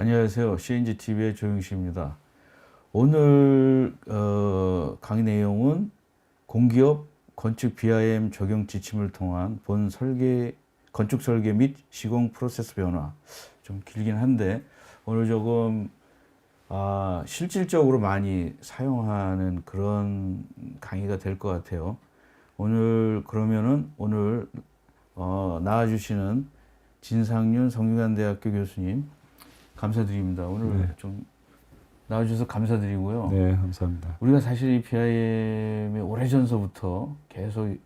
안녕하세요. CNG TV의 조영식입니다. 오늘 강의 내용은 공기업 건축 BIM 적용 지침을 통한 건축 설계 및 시공 프로세스 변화. 좀 길긴 한데 오늘 조금 실질적으로 많이 사용하는 그런 강의가 될 것 같아요. 오늘 나와주시는 진상윤 성균관대학교 교수님 감사드립니다. 오늘 좀 나와주셔서 감사드리고요. 네, 감사합니다. 우리가 사실 이 BIM에 오래전서부터 계속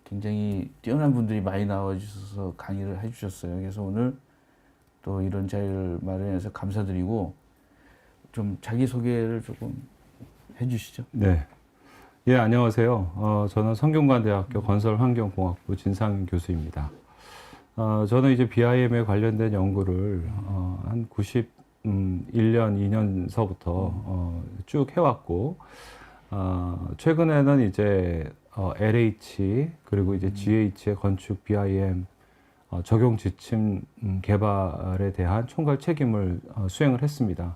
굉장히 뛰어난 분들이 많이 나와주셔서 강의를 해주셨어요. 그래서 오늘 또 이런 자리를 마련해서 감사드리고 좀 자기소개를 조금 해주시죠. 네. 예, 안녕하세요. 저는 성균관대학교 건설환경공학부 진상윤 교수입니다. 저는 이제 BIM에 관련된 연구를 한 91년, 2년서부터 쭉 해왔고, 최근에는 이제 LH 그리고 이제 GH의 건축 BIM 적용 지침 개발에 대한 총괄 책임을 수행을 했습니다.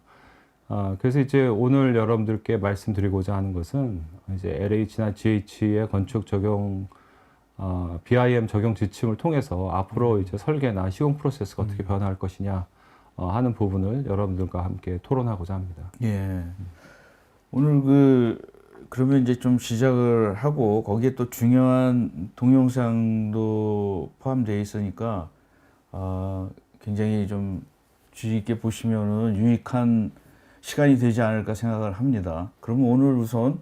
그래서 이제 오늘 여러분들께 말씀드리고자 하는 것은 이제 LH나 GH의 건축 적용 BIM 적용 지침을 통해서 앞으로 이제 설계나 시공 프로세스가 어떻게 변화할 것이냐 하는 부분을 여러분들과 함께 토론하고자 합니다. 예. 오늘 그러면 이제 좀 시작을 하고 거기에 또 중요한 동영상도 포함되어 있으니까 굉장히 좀 주의 있게 보시면은 유익한 시간이 되지 않을까 생각을 합니다. 그러면 오늘 우선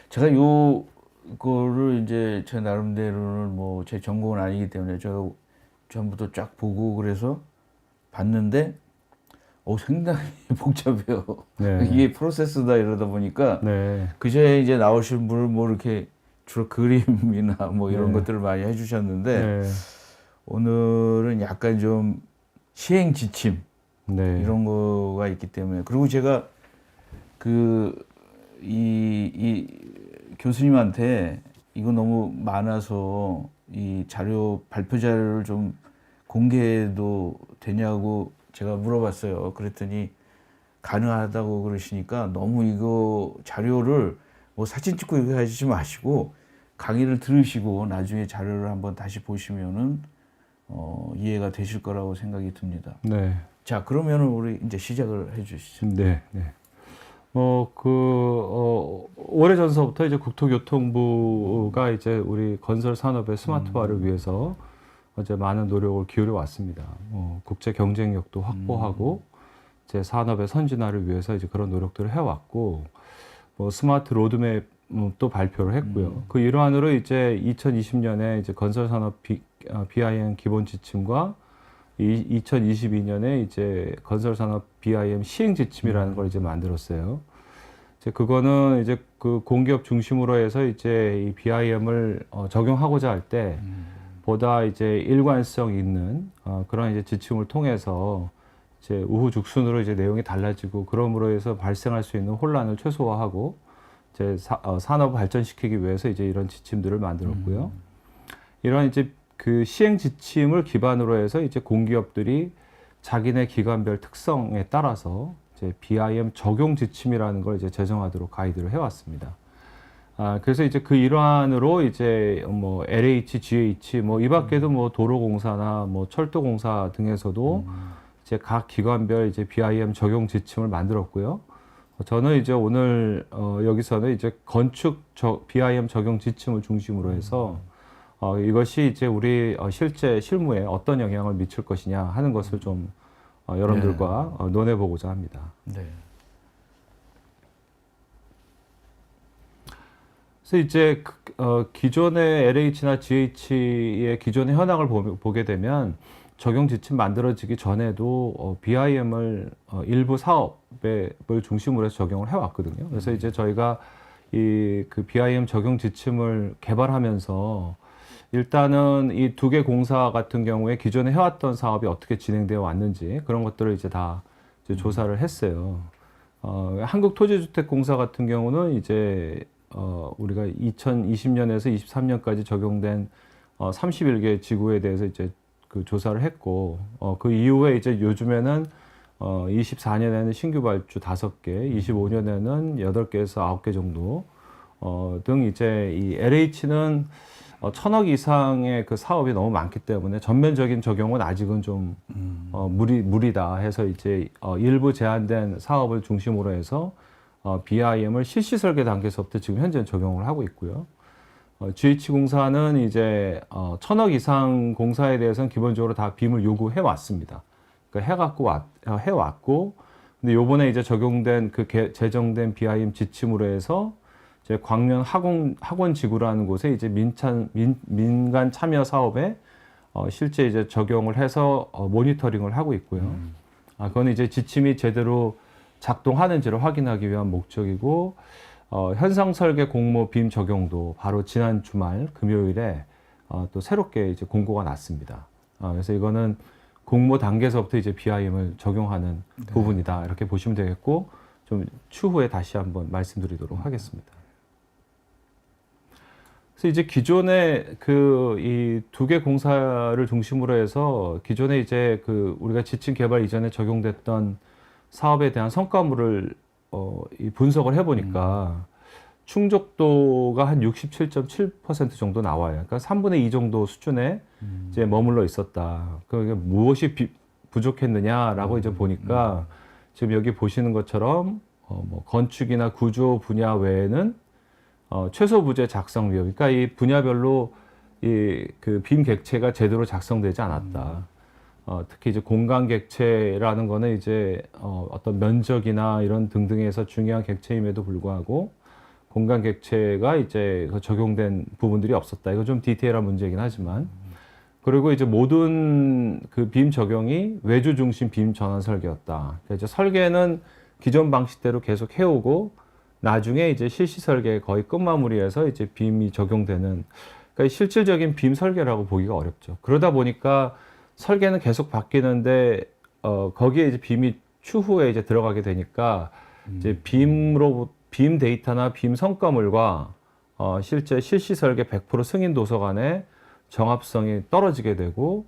제가 요거를 이제 제 나름대로는 뭐 제 전공은 아니기 때문에 제가 전부터 쫙 보고 그래서 봤는데 상당히 복잡해요. 네. 이게 프로세스다 이러다 보니까 네. 그제 이제 나오신 분을 뭐 이렇게 주로 그림이나 뭐 이런 네. 것들을 많이 해주셨는데 네. 오늘은 약간 좀 시행 지침 네. 이런 거가 있기 때문에 그리고 제가 이 교수님한테 이거 너무 많아서 이 발표 자료를 좀 공개해도 되냐고 제가 물어봤어요. 그랬더니 가능하다고 그러시니까 너무 이거 자료를 뭐 사진 찍고 이렇게 하시지 마시고 강의를 들으시고 나중에 자료를 한번 다시 보시면은 이해가 되실 거라고 생각이 듭니다. 네. 자, 그러면은 우리 이제 시작을 해 주시죠. 네. 네. 오래전서부터 이제 국토교통부가 이제 우리 건설 산업의 스마트화를 위해서 이제 많은 노력을 기울여 왔습니다. 국제 경쟁력도 확보하고 제 산업의 선진화를 위해서 이제 그런 노력들을 해왔고, 스마트 로드맵도 발표를 했고요. 그 일환으로 이제 2020년에 이제 건설 산업 BIM 기본 지침과 2022년에 이제 건설 산업 BIM 시행 지침이라는 걸 이제 만들었어요. 이제 그거는 이제 그 공기업 중심으로 해서 이제 이 BIM을 적용하고자 할 때 보다 이제 일관성 있는 그런 이제 지침을 통해서 이제 우후죽순으로 이제 내용이 달라지고 그러므로 해서 발생할 수 있는 혼란을 최소화하고 이제 산업을 발전시키기 위해서 이제 이런 지침들을 만들었고요. 이런 이제 그 시행 지침을 기반으로 해서 이제 공기업들이 자기네 기관별 특성에 따라서 이제 BIM 적용 지침이라는 걸 이제 제정하도록 가이드를 해왔습니다. 그래서 이제 그 일환으로 이제 뭐 LH, GH 뭐 이 밖에도 뭐 도로공사나 뭐 철도공사 등에서도 이제 각 기관별 이제 BIM 적용 지침을 만들었고요. 저는 이제 오늘 여기서는 이제 BIM 적용 지침을 중심으로 해서 이것이 이제 우리 실제 실무에 어떤 영향을 미칠 것이냐 하는 것을 좀 여러분들과 논해보고자 합니다. 네. 그래서 이제 기존의 LH나 GH의 기존의 현황을 보게 되면 적용 지침 만들어지기 전에도 BIM을 일부 사업을 중심으로 해서 적용을 해왔거든요. 그래서 이제 저희가 그 BIM 적용 지침을 개발하면서 일단은 이 두 개 공사 같은 경우에 기존에 해왔던 사업이 어떻게 진행되어 왔는지 그런 것들을 이제 다 이제 조사를 했어요. 한국토지주택공사 같은 경우는 이제 우리가 2020년에서 23년까지 적용된 31개 지구에 대해서 이제 그 조사를 했고, 그 이후에 이제 요즘에는 24년에는 신규 발주 5개, 25년에는 8개에서 9개 정도 등 이제 이 LH는 1,000억 이상의 그 사업이 너무 많기 때문에 전면적인 적용은 아직은 좀 무리다 해서 이제 일부 제한된 사업을 중심으로 해서 BIM을 실시 설계 단계에서부터 지금 현재 적용을 하고 있고요. GH공사는 이제 1,000억 이상 공사에 대해서는 기본적으로 다 빔을 요구해 왔습니다. 그러니까 해왔고, 근데 요번에 이제 적용된 제정된 BIM 지침으로 해서 이제 광명 학원지구라는 곳에 이제 민간 참여 사업에 실제 이제 적용을 해서 모니터링을 하고 있고요. 그건 이제 지침이 제대로 작동하는지를 확인하기 위한 목적이고, 현상 설계 공모 빔 적용도 바로 지난 주말 금요일에 또 새롭게 이제 공고가 났습니다. 그래서 이거는 공모 단계에서부터 이제 BIM을 적용하는 부분이다 이렇게 보시면 되겠고, 좀 추후에 다시 한번 말씀드리도록 하겠습니다. 그래서 이제 기존에 이 2개 공사를 중심으로 해서 기존에 이제 우리가 지침 개발 이전에 적용됐던 사업에 대한 성과물을 분석을 해보니까 충족도가 한 67.7% 정도 나와요. 그러니까 3분의 2 정도 수준에 이제 머물러 있었다. 그게 무엇이 부족했느냐라고 이제 보니까 지금 여기 보시는 것처럼 뭐 건축이나 구조 분야 외에는 최소 부재 작성 위험, 그러니까 이 분야별로 빔 객체가 제대로 작성되지 않았다. 특히 이제 공간 객체라는 거는 이제 어떤 면적이나 이런 등등에서 중요한 객체임에도 불구하고 공간 객체가 이제 적용된 부분들이 없었다. 이거 좀 디테일한 문제이긴 하지만, 그리고 이제 모든 빔 적용이 외주 중심 빔 전환 설계였다. 그러니까 이제 설계는 기존 방식대로 계속 해오고 나중에 이제 실시 설계 거의 끝마무리해서 이제 빔이 적용되는, 그러니까 실질적인 빔 설계라고 보기가 어렵죠. 그러다 보니까 설계는 계속 바뀌는데 거기에 이제 빔이 추후에 이제 들어가게 되니까 이제 빔 데이터나 빔 성과물과 실제 실시 설계 100% 승인 도서 간의 정합성이 떨어지게 되고,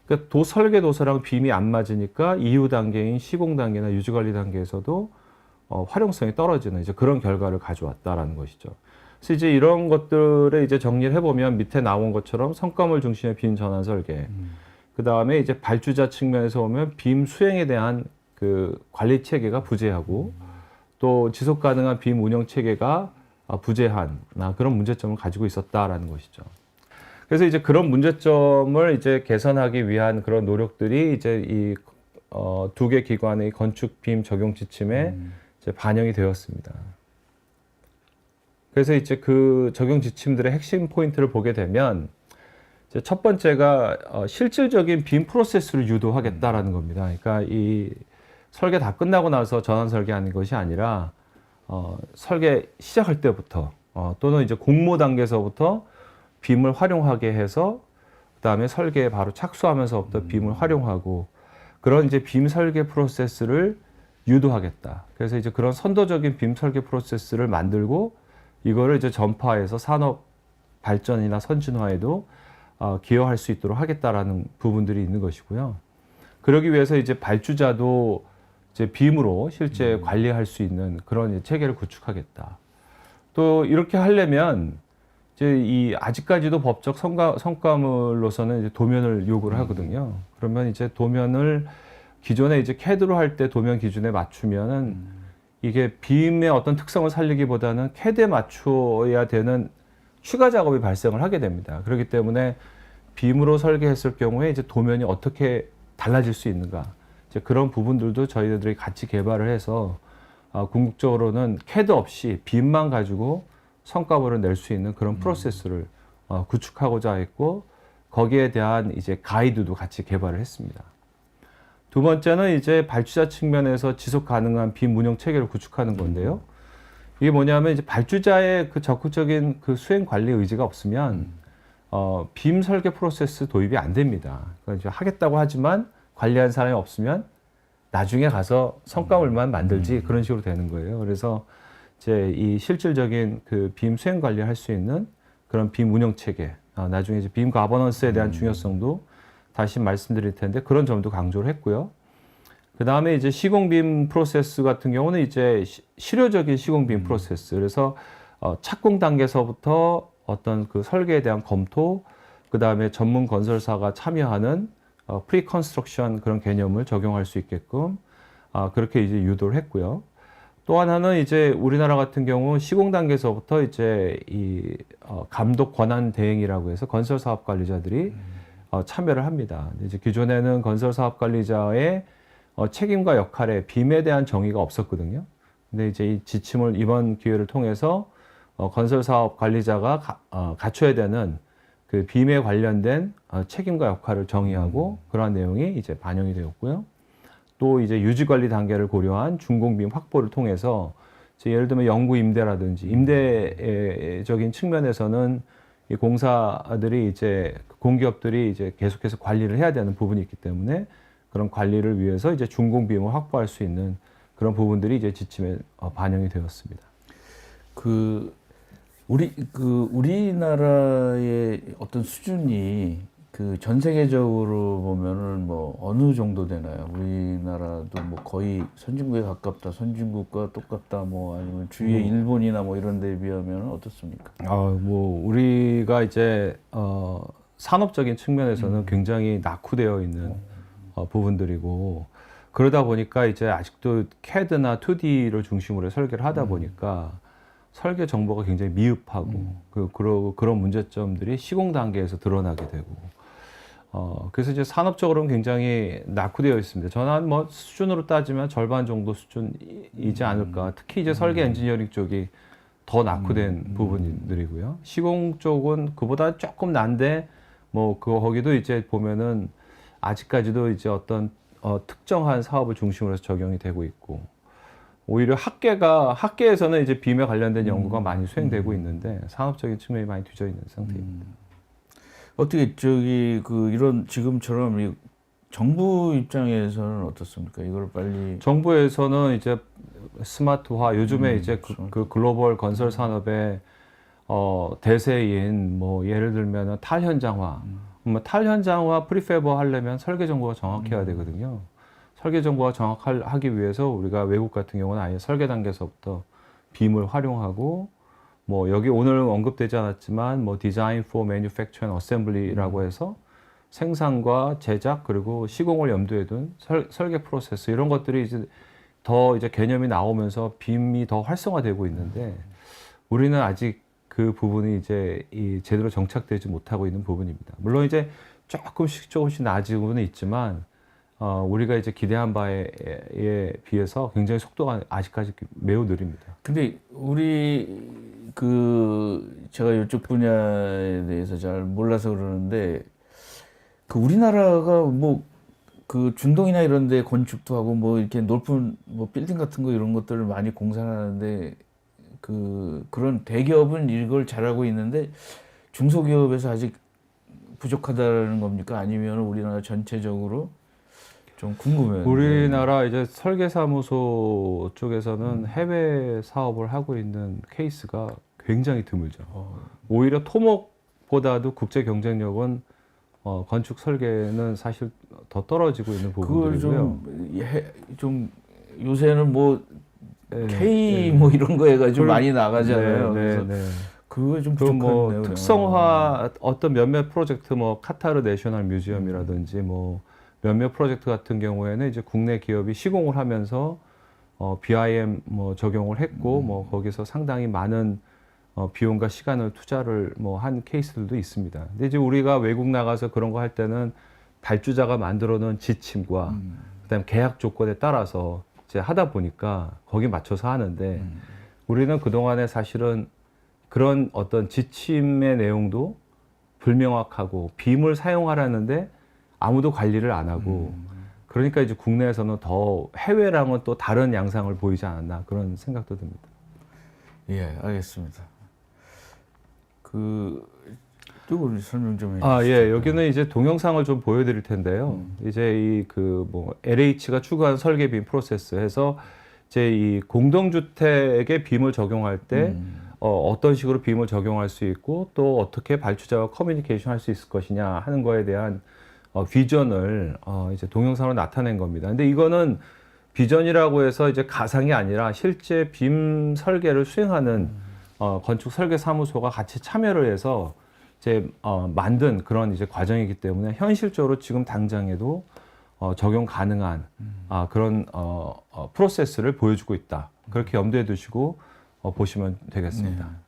그러니까 설계 도서랑 빔이 안 맞으니까 이후 단계인 시공 단계나 유지 관리 단계에서도 활용성이 떨어지는 이제 그런 결과를 가져왔다라는 것이죠. 그래서 이제 이런 것들을 이제 정리를 해보면 밑에 나온 것처럼 성과물 중심의 빔 전환 설계, 그 다음에 이제 발주자 측면에서 보면 빔 수행에 대한 관리 체계가 부재하고 또 지속 가능한 빔 운영 체계가 부재한 그런 문제점을 가지고 있었다라는 것이죠. 그래서 이제 그런 문제점을 이제 개선하기 위한 그런 노력들이 이제 이 2개 기관의 건축 빔 적용 지침에 이제 반영이 되었습니다. 그래서 이제 그 적용 지침들의 핵심 포인트를 보게 되면 이제 첫 번째가 실질적인 빔 프로세스를 유도하겠다라는 겁니다. 그러니까 이 설계 다 끝나고 나서 전환 설계하는 것이 아니라 설계 시작할 때부터 또는 이제 공모 단계에서부터 빔을 활용하게 해서 그다음에 설계에 바로 착수하면서부터 빔을 활용하고 그런 이제 빔 설계 프로세스를 유도하겠다. 그래서 이제 그런 선도적인 빔 설계 프로세스를 만들고 이거를 이제 전파해서 산업 발전이나 선진화에도 기여할 수 있도록 하겠다라는 부분들이 있는 것이고요. 그러기 위해서 이제 발주자도 이제 빔으로 실제 관리할 수 있는 그런 체계를 구축하겠다. 또 이렇게 하려면 이제 아직까지도 법적 성과물로서는 이제 도면을 요구를 하거든요. 그러면 이제 도면을 기존에 이제 CAD로 할 때 도면 기준에 맞추면은 이게 빔의 어떤 특성을 살리기보다는 CAD에 맞춰야 되는 추가 작업이 발생을 하게 됩니다. 그렇기 때문에 빔으로 설계했을 경우에 이제 도면이 어떻게 달라질 수 있는가, 이제 그런 부분들도 저희들이 같이 개발을 해서 궁극적으로는 CAD 없이 빔만 가지고 성과물을 낼 수 있는 그런 프로세스를 구축하고자 했고, 거기에 대한 이제 가이드도 같이 개발을 했습니다. 두 번째는 이제 발주자 측면에서 지속 가능한 빔 운영 체계를 구축하는 건데요. 이게 뭐냐면 이제 발주자의 그 적극적인 그 수행 관리 의지가 없으면 빔 설계 프로세스 도입이 안 됩니다. 그러니까 이제 하겠다고 하지만 관리한 사람이 없으면 나중에 가서 성과물만 만들지 그런 식으로 되는 거예요. 그래서 이제 이 실질적인 그 빔 수행 관리를 할 수 있는 그런 빔 운영 체계, 나중에 이제 빔 가버넌스에 대한 중요성도 다시 말씀드릴 텐데 그런 점도 강조를 했고요. 그 다음에 이제 시공빔 프로세스 같은 경우는 이제 실효적인 시공빔 프로세스. 그래서 착공 단계에서부터 어떤 그 설계에 대한 검토, 그 다음에 전문 건설사가 참여하는 프리 컨스트럭션 그런 개념을 적용할 수 있게끔 그렇게 이제 유도를 했고요. 또 하나는 이제 우리나라 같은 경우 시공 단계에서부터 이제 이 감독 권한 대행이라고 해서 건설 사업 관리자들이 참여를 합니다. 이제 기존에는 건설 사업 관리자의 책임과 역할에 빔에 대한 정의가 없었거든요. 근데 이제 이 지침을 이번 기회를 통해서 건설 사업 관리자가 갖춰야 되는 그 빔에 관련된 책임과 역할을 정의하고 그러한 내용이 이제 반영이 되었고요. 또 이제 유지 관리 단계를 고려한 준공빔 확보를 통해서 이제 예를 들면 영구 임대라든지 임대적인 측면에서는 이 공사들이 이제 공기업들이 이제 계속해서 관리를 해야 되는 부분이 있기 때문에 그런 관리를 위해서 이제 준공빔을 확보할 수 있는 그런 부분들이 이제 지침에 반영이 되었습니다. 우리나라의 어떤 수준이 그 전 세계적으로 보면은 뭐 어느 정도 되나요? 우리나라도 뭐 거의 선진국에 가깝다, 선진국과 똑같다, 뭐 아니면 주위에 일본이나 뭐 이런 데에 비하면 어떻습니까? 뭐 우리가 이제 산업적인 측면에서는 굉장히 낙후되어 있는 부분들이고 그러다 보니까 이제 아직도 CAD나 2D를 중심으로 설계를 하다 보니까 설계 정보가 굉장히 미흡하고 그런 문제점들이 시공 단계에서 드러나게 되고 그래서 이제 산업적으로는 굉장히 낙후되어 있습니다. 저는 뭐 수준으로 따지면 절반 정도 수준이지 않을까. 특히 이제 설계 엔지니어링 쪽이 더 낙후된 부분들이고요. 시공 쪽은 그보다 조금 난데 뭐 거기도 이제 보면은 아직까지도 이제 어떤 특정한 사업을 중심으로 해서 적용이 되고 있고 오히려 학계에서는 이제 빔에 관련된 연구가 많이 수행되고 있는데 산업적인 측면이 많이 뒤져 있는 상태입니다. 어떻게 이런 지금처럼 이 정부 입장에서는 어떻습니까? 이걸 빨리 정부에서는 이제 스마트화 요즘에 이제 그 글로벌 건설 산업의 대세인 뭐 예를 들면 탈현장화 뭐 탈현장화 프리페버 하려면 설계 정보가 정확해야 되거든요. 설계 정보가 정확하기 위해서 우리가 외국 같은 경우는 아예 설계 단계에서부터 빔을 활용하고 뭐 여기 오늘 언급되지 않았지만 뭐 디자인 for manufacture and assembly라고 해서 생산과 제작 그리고 시공을 염두에 둔 설계 프로세스 이런 것들이 이제 더 이제 개념이 나오면서 빔이 더 활성화되고 있는데 우리는 아직 그 부분이 이제 제대로 정착되지 못하고 있는 부분입니다. 물론 이제 조금씩 나아지고는 있지만 우리가 이제 기대한 바에 비해서 굉장히 속도가 아직까지 매우 느립니다. 근데 제가 이쪽 분야에 대해서 잘 몰라서 그러는데 우리나라가 뭐 그 중동이나 이런 데 건축도 하고 뭐 이렇게 높은 뭐 빌딩 같은 거 이런 것들을 많이 공사하는데 그런 대기업은 이걸 잘하고 있는데 중소기업에서 아직 부족하다는 겁니까? 아니면 우리나라 전체적으로 좀 궁금해요. 우리나라 이제 설계사무소 쪽에서는 해외 사업을 하고 있는 케이스가 굉장히 드물죠. 오히려 토목보다도 국제 경쟁력은 건축 설계는 사실 더 떨어지고 있는 부분이고요. 좀 요새는 뭐 K 뭐 이런 거 해가지고 많이 나가잖아요. 그래서 그거 좀 부족하네요. 특성화 어떤 몇몇 프로젝트 뭐 카타르 내셔널 뮤지엄이라든지 뭐 몇몇 프로젝트 같은 경우에는 이제 국내 기업이 시공을 하면서 BIM 뭐 적용을 했고 뭐 거기서 상당히 많은 비용과 시간을 투자를 뭐 한 케이스들도 있습니다. 근데 이제 우리가 외국 나가서 그런 거 할 때는 발주자가 만들어 놓은 지침과 그다음에 계약 조건에 따라서 이제 하다 보니까 거기 맞춰서 하는데 우리는 그동안에 사실은 그런 어떤 지침의 내용도 불명확하고 빔을 사용하라는데 아무도 관리를 안 하고 그러니까 이제 국내에서는 더 해외랑은 또 다른 양상을 보이지 않았나 그런 생각도 듭니다. 예, 알겠습니다. 또 설명 좀 해주시죠. 예, 여기는 이제 동영상을 좀 보여드릴 텐데요. 이제 뭐 LH가 추구한 설계빔 프로세스 해서 이제 이 공동주택에 빔을 적용할 때 어떤 식으로 빔을 적용할 수 있고 또 어떻게 발주자와 커뮤니케이션 할 수 있을 것이냐 하는 거에 대한 비전을 이제 동영상으로 나타낸 겁니다. 근데 이거는 비전이라고 해서 이제 가상이 아니라 실제 빔 설계를 수행하는 건축 설계 사무소가 같이 참여를 해서 이제 만든 그런 이제 과정이기 때문에 현실적으로 지금 당장에도 적용 가능한 그런 프로세스를 보여주고 있다. 그렇게 염두에 두시고 보시면 되겠습니다. 네.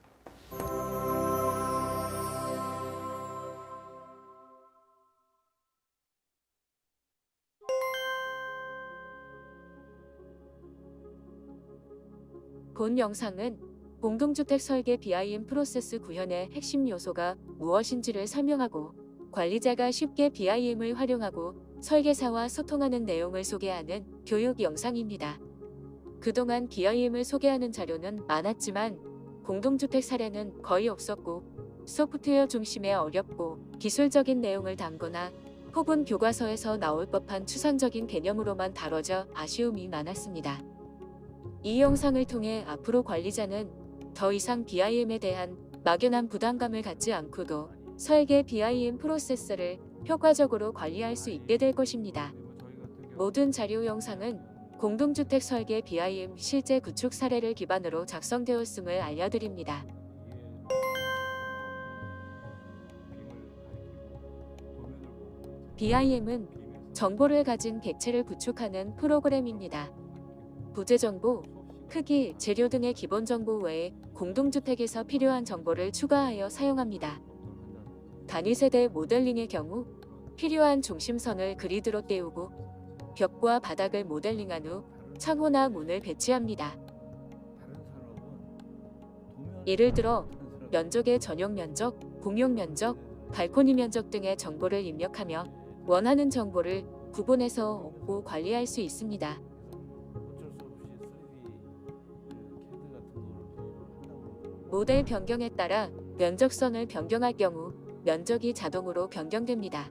본 영상은 공동주택 설계 BIM 프로세스 구현의 핵심 요소가 무엇인지를 설명하고 관리자가 쉽게 BIM을 활용하고 설계사와 소통하는 내용을 소개하는 교육 영상입니다. 그동안 BIM을 소개하는 자료는 많았지만 공동주택 사례는 거의 없었고 소프트웨어 중심의 어렵고 기술적인 내용을 담거나 혹은 교과서에서 나올 법한 추상적인 개념으로만 다뤄져 아쉬움이 많았습니다. 이 영상을 통해 앞으로 관리자는 더 이상 BIM에 대한 막연한 부담감을 갖지 않고도 설계 BIM 프로세스를 효과적으로 관리할 수 있게 될 것입니다. 모든 자료 영상은 공동주택 설계 BIM 실제 구축 사례를 기반으로 작성되었음을 알려드립니다. BIM은 정보를 가진 객체를 구축하는 프로그램입니다. 부재 정보, 크기, 재료 등의 기본 정보 외에 공동주택에서 필요한 정보를 추가하여 사용합니다. 단위 세대 모델링의 경우 필요한 중심선을 그리드로 떼우고 벽과 바닥을 모델링한 후 창호나 문을 배치합니다. 예를 들어 면적의 전용 면적, 공용 면적, 발코니 면적 등의 정보를 입력하며 원하는 정보를 구분해서 얻고 관리할 수 있습니다. 모델 변경에 따라 면적선을 변경할 경우 면적이 자동으로 변경됩니다.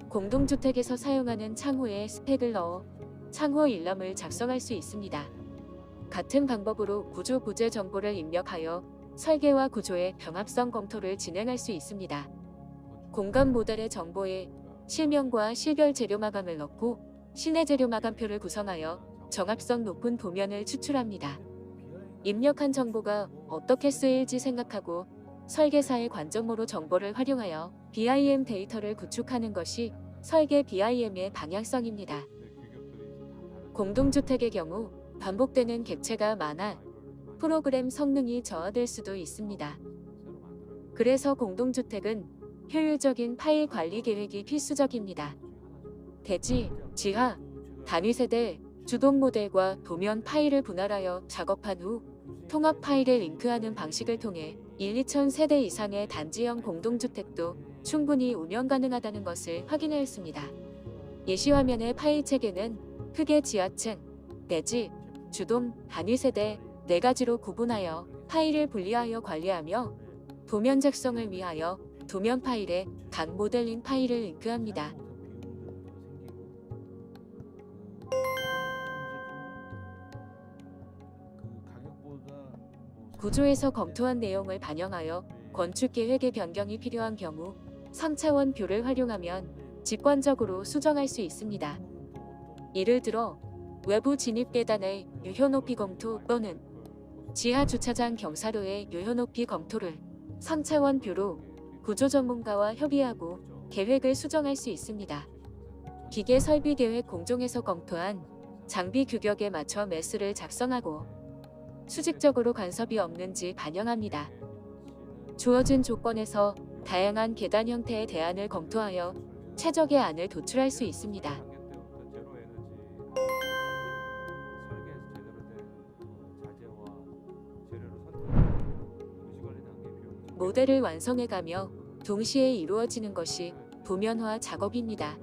공동주택에서 사용하는 창호에 스펙을 넣어 창호 일람을 작성할 수 있습니다. 같은 방법으로 구조 부재 정보를 입력하여 설계와 구조의 병합성 검토를 진행할 수 있습니다. 공간 모델의 정보에 실명과 실별 재료 마감을 넣고 시내 재료 마감표를 구성하여 정합성 높은 도면을 추출합니다. 입력한 정보가 어떻게 쓰일지 생각하고 설계사의 관점으로 정보를 활용하여 BIM 데이터를 구축하는 것이 설계 BIM의 방향성입니다. 공동주택의 경우 반복되는 객체가 많아 프로그램 성능이 저하될 수도 있습니다. 그래서 공동주택은 효율적인 파일 관리 계획이 필수적입니다. 대지, 지하, 단위 세대, 주동 모델과 도면 파일을 분할하여 작업한 후 통합 파일에 링크하는 방식을 통해 1-2천 세대 이상의 단지형 공동주택도 충분히 운영 가능하다는 것을 확인하였습니다. 예시 화면의 파일 체계는 크게 지하층, 대지, 주동, 단위 세대 4가지로 구분하여 파일을 분리하여 관리하며 도면 작성을 위하여 도면 파일에 각 모델링 파일을 링크합니다. 구조에서 검토한 내용을 반영하여 건축 계획의 변경이 필요한 경우 3차원 뷰를 활용하면 직관적으로 수정할 수 있습니다. 예를 들어 외부 진입 계단의 유효 높이 검토 또는 지하 주차장 경사로의 유효 높이 검토를 3차원 뷰로 구조 전문가와 협의하고 계획을 수정할 수 있습니다. 기계 설비 계획 공정에서 검토한 장비 규격에 맞춰 매스를 작성하고 수직적으로 간섭이 없는지 반영합니다. 주어진 조건에서 다양한 계단 형태의 대안을 검토하여 최적의 안을 도출할 수 있습니다. 모델을 완성해가며 동시에 이루어지는 것이 도면화 작업입니다.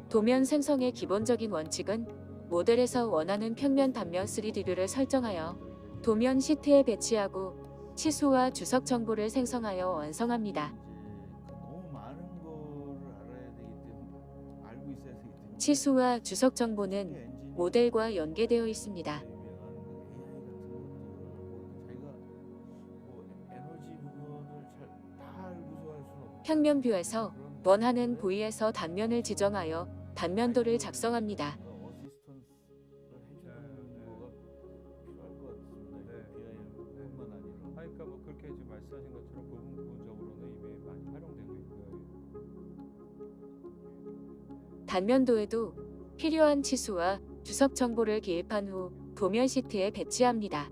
도면 생성의 기본적인 원칙은 모델에서 원하는 평면 단면 3D뷰를 설정하여 도면 시트에 배치하고 치수와 주석 정보를 생성하여 완성합니다. 치수와 주석 정보는 모델과 연계되어 있습니다. 평면뷰에서 원하는 부위에서 단면을 지정하여 단면도를 작성합니다. 그러니까 뭐 그렇게 지금 말씀하신 것처럼 부분적으로는 이미 많이 활용되고 있고요. 단면도에도 필요한 치수와 주석 정보를 기입한 후 도면 시트에 배치합니다.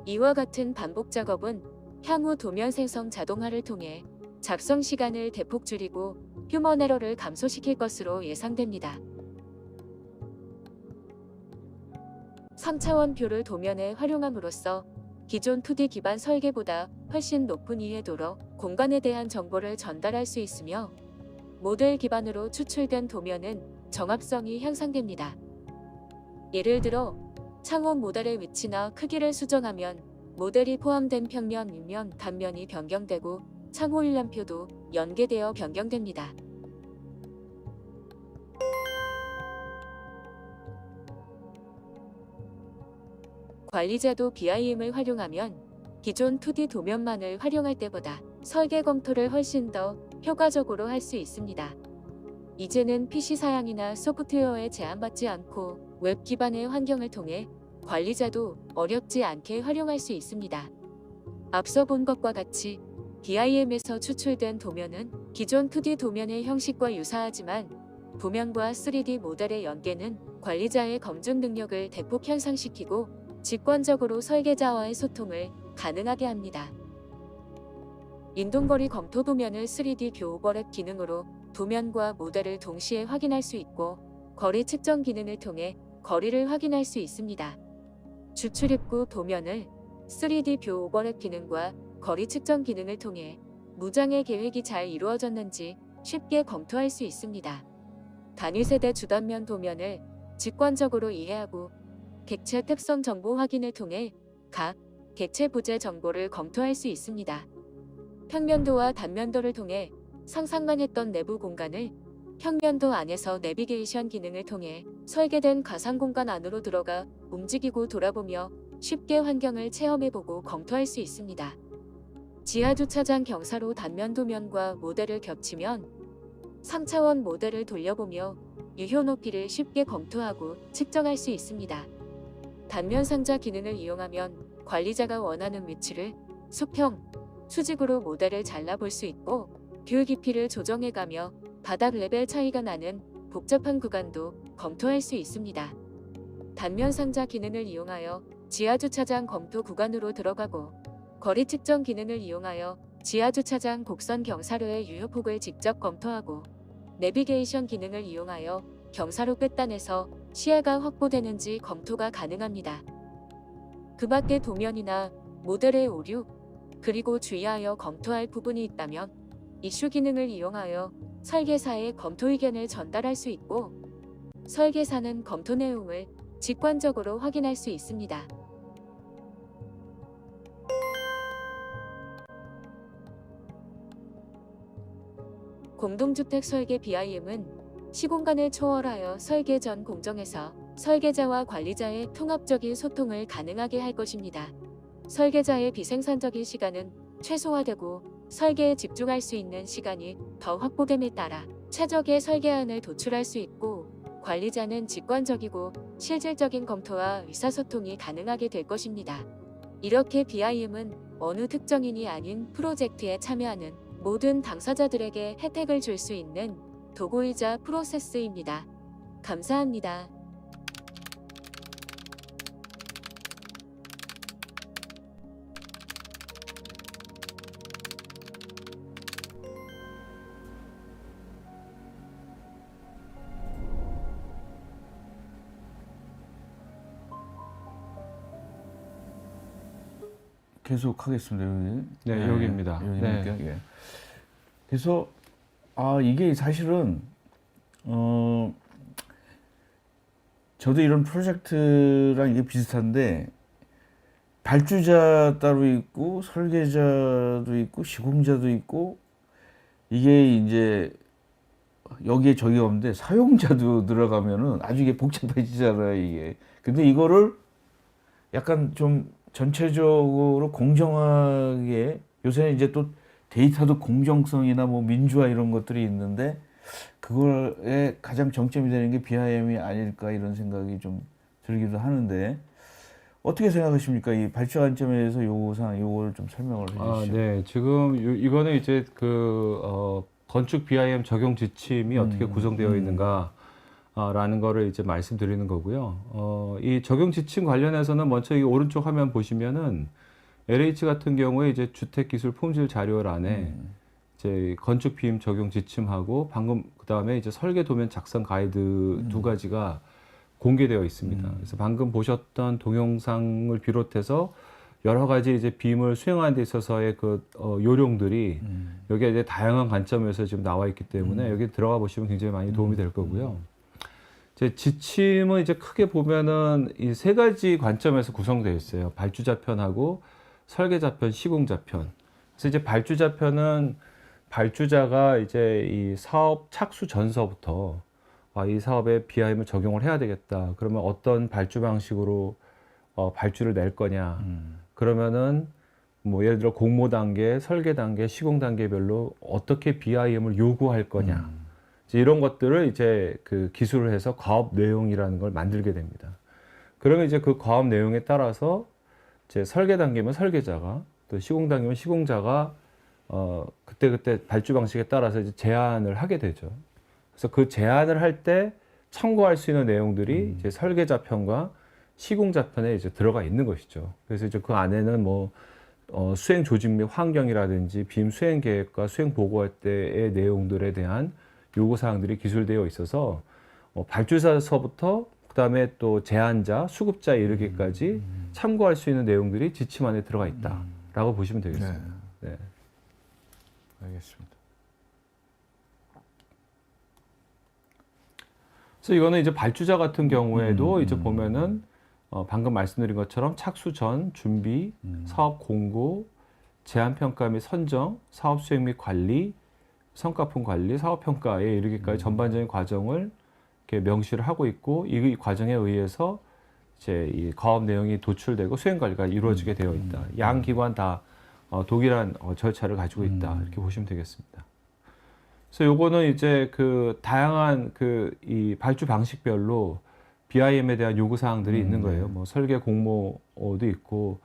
이와 같은 반복 작업은 향후 도면 생성 자동화를 통해 작성 시간을 대폭 줄이고 휴먼 에러를 감소시킬 것으로 예상됩니다. 3차원 뷰를 도면에 활용함으로써 기존 2D 기반 설계보다 훨씬 높은 이해도로 공간에 대한 정보를 전달할 수 있으며 모델 기반으로 추출된 도면은 정합성이 향상됩니다. 예를 들어 창원 모델의 위치나 크기를 수정하면 모델이 포함된 평면, 윗면, 단면이 변경되고 창호 일람표도 연계되어 변경됩니다. 관리자도 BIM을 활용하면 기존 2D 도면만을 활용할 때보다 설계 검토를 훨씬 더 효과적으로 할 수 있습니다. 이제는 PC 사양이나 소프트웨어에 제한받지 않고 웹 기반의 환경을 통해 관리자도 어렵지 않게 활용할 수 있습니다. 앞서 본 것과 같이 BIM에서 추출된 도면은 기존 2D 도면의 형식과 유사하지만 도면과 3D 모델의 연계는 관리자의 검증 능력을 대폭 향상시키고 직관적으로 설계자와의 소통을 가능하게 합니다. 인동거리 검토 도면을 3D 뷰 오버랩 기능으로 도면과 모델을 동시에 확인할 수 있고 거리 측정 기능을 통해 거리를 확인할 수 있습니다. 주출입구 도면을 3D 뷰 오버랩 기능과 거리 측정 기능을 통해 무장애 계획이 잘 이루어졌는지 쉽게 검토할 수 있습니다. 단위 세대 주단면 도면을 직관적으로 이해하고 객체 특성 정보 확인을 통해 각 객체 부재 정보를 검토할 수 있습니다. 평면도와 단면도를 통해 상상만 했던 내부 공간을 평면도 안에서 내비게이션 기능을 통해 설계된 가상 공간 안으로 들어가 움직이고 돌아보며 쉽게 환경을 체험해보고 검토할 수 있습니다. 지하주차장 경사로 단면 도면과 모델을 겹치면 3차원 모델을 돌려보며 유효 높이를 쉽게 검토하고 측정할 수 있습니다. 단면 상자 기능을 이용하면 관리자가 원하는 위치를 수평, 수직으로 모델을 잘라볼 수 있고 뷰 깊이를 조정해가며 바닥 레벨 차이가 나는 복잡한 구간도 검토할 수 있습니다. 단면 상자 기능을 이용하여 지하주차장 검토 구간으로 들어가고 거리 측정 기능을 이용하여 지하주차장 곡선 경사로의 유효폭을 직접 검토하고 내비게이션 기능을 이용하여 경사로 끝단에서 시야가 확보되는지 검토가 가능합니다. 그 밖에 도면이나 모델의 오류, 그리고 주의하여 검토할 부분이 있다면 이슈 기능을 이용하여 설계사의 검토 의견을 전달할 수 있고 설계사는 검토 내용을 직관적으로 확인할 수 있습니다. 공동주택 설계 BIM은 시공간을 초월하여 설계 전 공정에서 설계자와 관리자의 통합적인 소통을 가능하게 할 것입니다. 설계자의 비생산적인 시간은 최소화되고 설계에 집중할 수 있는 시간이 더 확보됨에 따라 최적의 설계안을 도출할 수 있고 관리자는 직관적이고 실질적인 검토와 의사소통이 가능하게 될 것입니다. 이렇게 BIM은 어느 특정인이 아닌 프로젝트에 참여하는 모든 당사자들에게 혜택을 줄 수 있는 도구이자 프로세스입니다. 감사합니다. 계속 하겠습니다. 여기. 네, 여기입니다. 여기입니까? 예. 그래서 이게 사실은 저도 이런 프로젝트랑 이게 비슷한데 발주자 따로 있고 설계자도 있고 시공자도 있고 이게 이제 여기에 저기 없는데 사용자도 들어가면은 아주 이게 복잡해지잖아요, 이게. 근데 이거를 약간 좀 전체적으로 공정하게 요새는 이제 또 데이터도 공정성이나 뭐 민주화 이런 것들이 있는데 그거에 가장 정점이 되는 게 BIM이 아닐까 이런 생각이 좀 들기도 하는데 어떻게 생각하십니까? 이 발주 관점에서 요거상 요거를 좀 설명을 해주시죠. 네. 지금 이거는 이제 건축 BIM 적용 지침이 어떻게 구성되어 있는가 라는 거를 이제 말씀드리는 거고요. 이 적용 지침 관련해서는 먼저 이 오른쪽 화면 보시면은 LH 같은 경우에 이제 주택기술 품질 자료란에 이제 건축 BIM 적용 지침하고 방금 그다음에 이제 설계 도면 작성 가이드 두 가지가 공개되어 있습니다. 그래서 방금 보셨던 동영상을 비롯해서 여러 가지 이제 BIM을 수행하는 데 있어서의 요령들이 여기에 이제 다양한 관점에서 지금 나와 있기 때문에 여기 들어가 보시면 굉장히 많이 도움이 될 거고요. 이제 지침은 이제 크게 보면은 이 세 가지 관점에서 구성되어 있어요. 발주자편하고 설계자편, 시공자편. 그래서 이제 발주자편은 발주자가 이제 이 사업 착수 전서부터 이 사업에 BIM을 적용을 해야 되겠다. 그러면 어떤 발주 방식으로 발주를 낼 거냐. 그러면은 뭐 예를 들어 공모 단계, 설계 단계, 시공 단계별로 어떻게 BIM을 요구할 거냐. 이제 이런 것들을 이제 그 기술을 해서 과업 내용이라는 걸 만들게 됩니다. 그러면 이제 그 과업 내용에 따라서 이제 설계 단계면 설계자가 또 시공 단계면 시공자가 그때 발주 방식에 따라서 이제 제안을 하게 되죠. 그래서 그 제안을 할 때 참고할 수 있는 내용들이 이제 설계자편과 시공자편에 이제 들어가 있는 것이죠. 그래서 이제 그 안에는 뭐 수행 조직 및 환경이라든지 빔 수행 계획과 수행 보고할 때의 내용들에 대한 요구 사항들이 기술되어 있어서 발주자서부터 그다음에 또 제안자, 수급자에 이르기까지 참고할 수 있는 내용들이 지침 안에 들어가 있다라고 보시면 되겠습니다. 네. 알겠습니다. 그래서 이거는 이제 발주자 같은 경우에도 이제 보면은 방금 말씀드린 것처럼 착수 전 준비, 사업 공고, 제안 평가 및 선정, 사업 수행 및 관리, 성과품 관리, 사업 평가에 이르기까지 전반적인 과정을 이렇게 명시를 하고 있고 이 과정에 의해서 이제 이 과업 내용이 도출되고 수행 관리가 이루어지게 되어 있다. 양 기관 다 동일한 절차를 가지고 있다. 이렇게 보시면 되겠습니다. 그래서 요거는 이제 그 다양한 이 발주 방식별로 BIM에 대한 요구 사항들이 있는 거예요. 뭐 설계 공모도 있고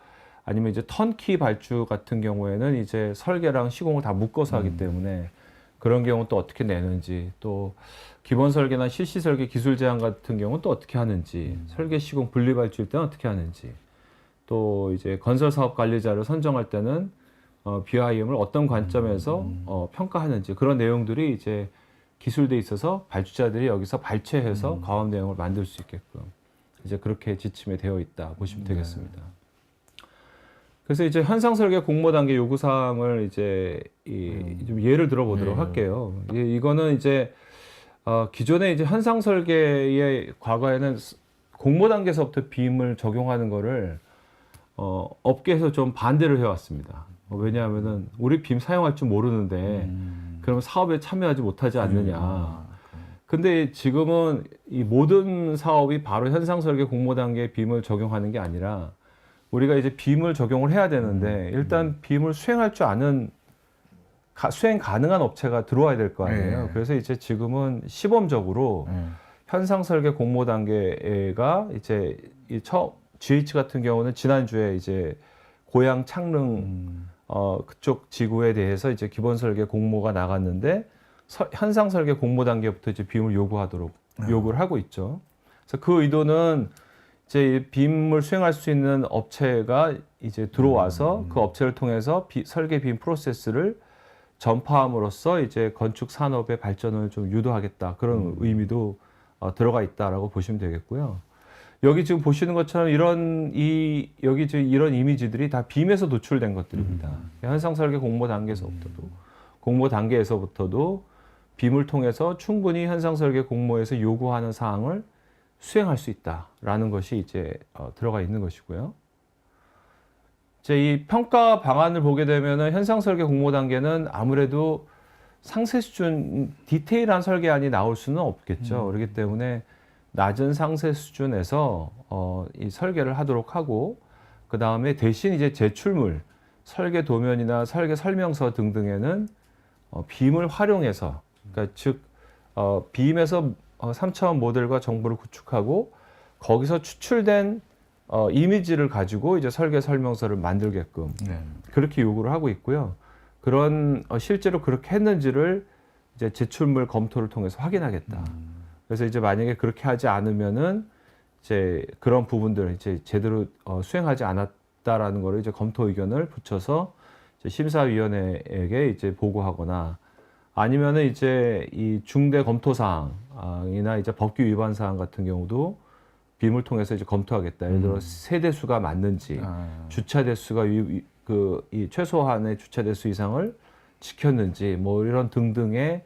아니면 이제 턴키 발주 같은 경우에는 이제 설계랑 시공을 다 묶어서 하기 때문에 그런 경우 또 어떻게 내는지 또 기본 설계나 실시 설계 기술 제안 같은 경우는 또 어떻게 하는지 설계 시공 분리 발주일 때는 어떻게 하는지 또 이제 건설 사업 관리자를 선정할 때는 BIM을 어떤 관점에서 평가하는지 그런 내용들이 이제 기술돼 있어서 발주자들이 여기서 발췌해서 과업 내용을 만들 수 있게끔 이제 그렇게 지침에 되어 있다 보시면 되겠습니다. 그래서 이제 현상 설계 공모 단계 요구 사항을 이제 좀 예를 들어 보도록 할게요. 이거는 이제 기존에 이제 현상 설계의 과거에는 공모 단계에서부터 BIM을 적용하는 거를 업계에서 좀 반대를 해왔습니다. 왜냐하면은 우리 BIM 사용할 줄 모르는데 그럼 사업에 참여하지 못하지 않느냐. 근데 지금은 이 모든 사업이 바로 현상 설계 공모 단계에 BIM을 적용하는 게 아니라 우리가 이제 BIM을 적용을 해야 되는데 일단 BIM을 수행할 줄 아는 수행 가능한 업체가 들어와야 될 거 아니에요. 그래서 이제 지금은 시범적으로 현상 설계 공모 단계가 이제 GH 같은 경우는 지난주에 이제 고양 창릉 그쪽 지구에 대해서 이제 기본 설계 공모가 나갔는데 현상 설계 공모 단계부터 이제 BIM을 요구하도록 요구를 하고 있죠. 그래서 그 의도는 이제 BIM을 수행할 수 있는 업체가 이제 들어와서 그 업체를 통해서 설계 BIM 프로세스를 전파함으로써 이제 건축 산업의 발전을 좀 유도하겠다 그런 의미도 들어가 있다라고 보시면 되겠고요. 여기 지금 보시는 것처럼 여기 지금 이런 이미지들이 다 BIM에서 노출된 것들입니다. 현상 설계 공모 단계에서부터도 BIM을 통해서 충분히 현상 설계 공모에서 요구하는 사항을 수행할 수 있다라는 것이 이제 들어가 있는 것이고요. 이제 이 평가 방안을 보게 되면은 현상 설계 공모 단계는 아무래도 상세 수준 디테일한 설계안이 나올 수는 없겠죠. 그렇기 때문에 낮은 상세 수준에서 이 설계를 하도록 하고 그 다음에 대신 이제 제출물, 설계 도면이나 설계 설명서 등등에는 빔을 활용해서, 그러니까 즉 빔에서 3차원 모델과 정보를 구축하고 거기서 추출된 이미지를 가지고 이제 설계 설명서를 만들게끔 네. 그렇게 요구를 하고 있고요. 그런 실제로 그렇게 했는지를 이제 제출물 검토를 통해서 확인하겠다. 그래서 이제 만약에 그렇게 하지 않으면은 이제 그런 부분들을 이제 제대로 수행하지 않았다라는 거를 이제 검토 의견을 붙여서 이제 심사위원회에게 이제 보고하거나 아니면은 이제 이 중대 검토 사항이나 이제 법규 위반 사항 같은 경우도 빔을 통해서 이제 검토하겠다. 예를 들어 세대 수가 맞는지, 주차 대수가 이 최소한의 주차 대수 이상을 지켰는지, 뭐 이런 등등의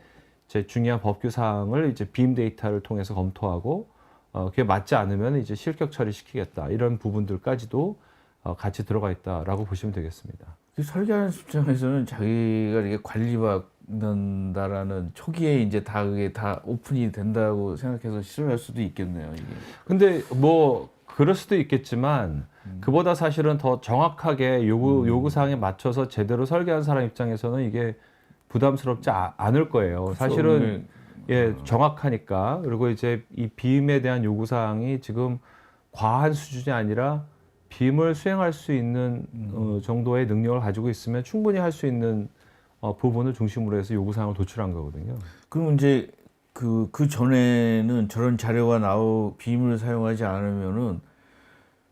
이제 중요한 법규 사항을 이제 빔 데이터를 통해서 검토하고 그게 맞지 않으면 이제 실격 처리시키겠다. 이런 부분들까지도 같이 들어가 있다라고 보시면 되겠습니다. 설계하는 입장에서는 자기가 이렇게 관리받는다라는 초기에 이제 다 그게 다 오픈이 된다고 생각해서 싫어할 수도 있겠네요, 이게. 근데 뭐 그럴 수도 있겠지만 그보다 사실은 더 정확하게 요구 사항에 맞춰서 제대로 설계한 사람 입장에서는 이게 부담스럽지 않을 거예요. 그쵸, 사실은 예, 정확하니까. 그리고 이제 이 빔에 대한 요구 사항이 지금 과한 수준이 아니라 빔을 수행할 수 있는 정도의 능력을 가지고 있으면 충분히 할 수 있는 부분을 중심으로 해서 요구 사항을 도출한 거거든요. 그럼 이제 그 전에는 저런 자료가 빔을 사용하지 않으면은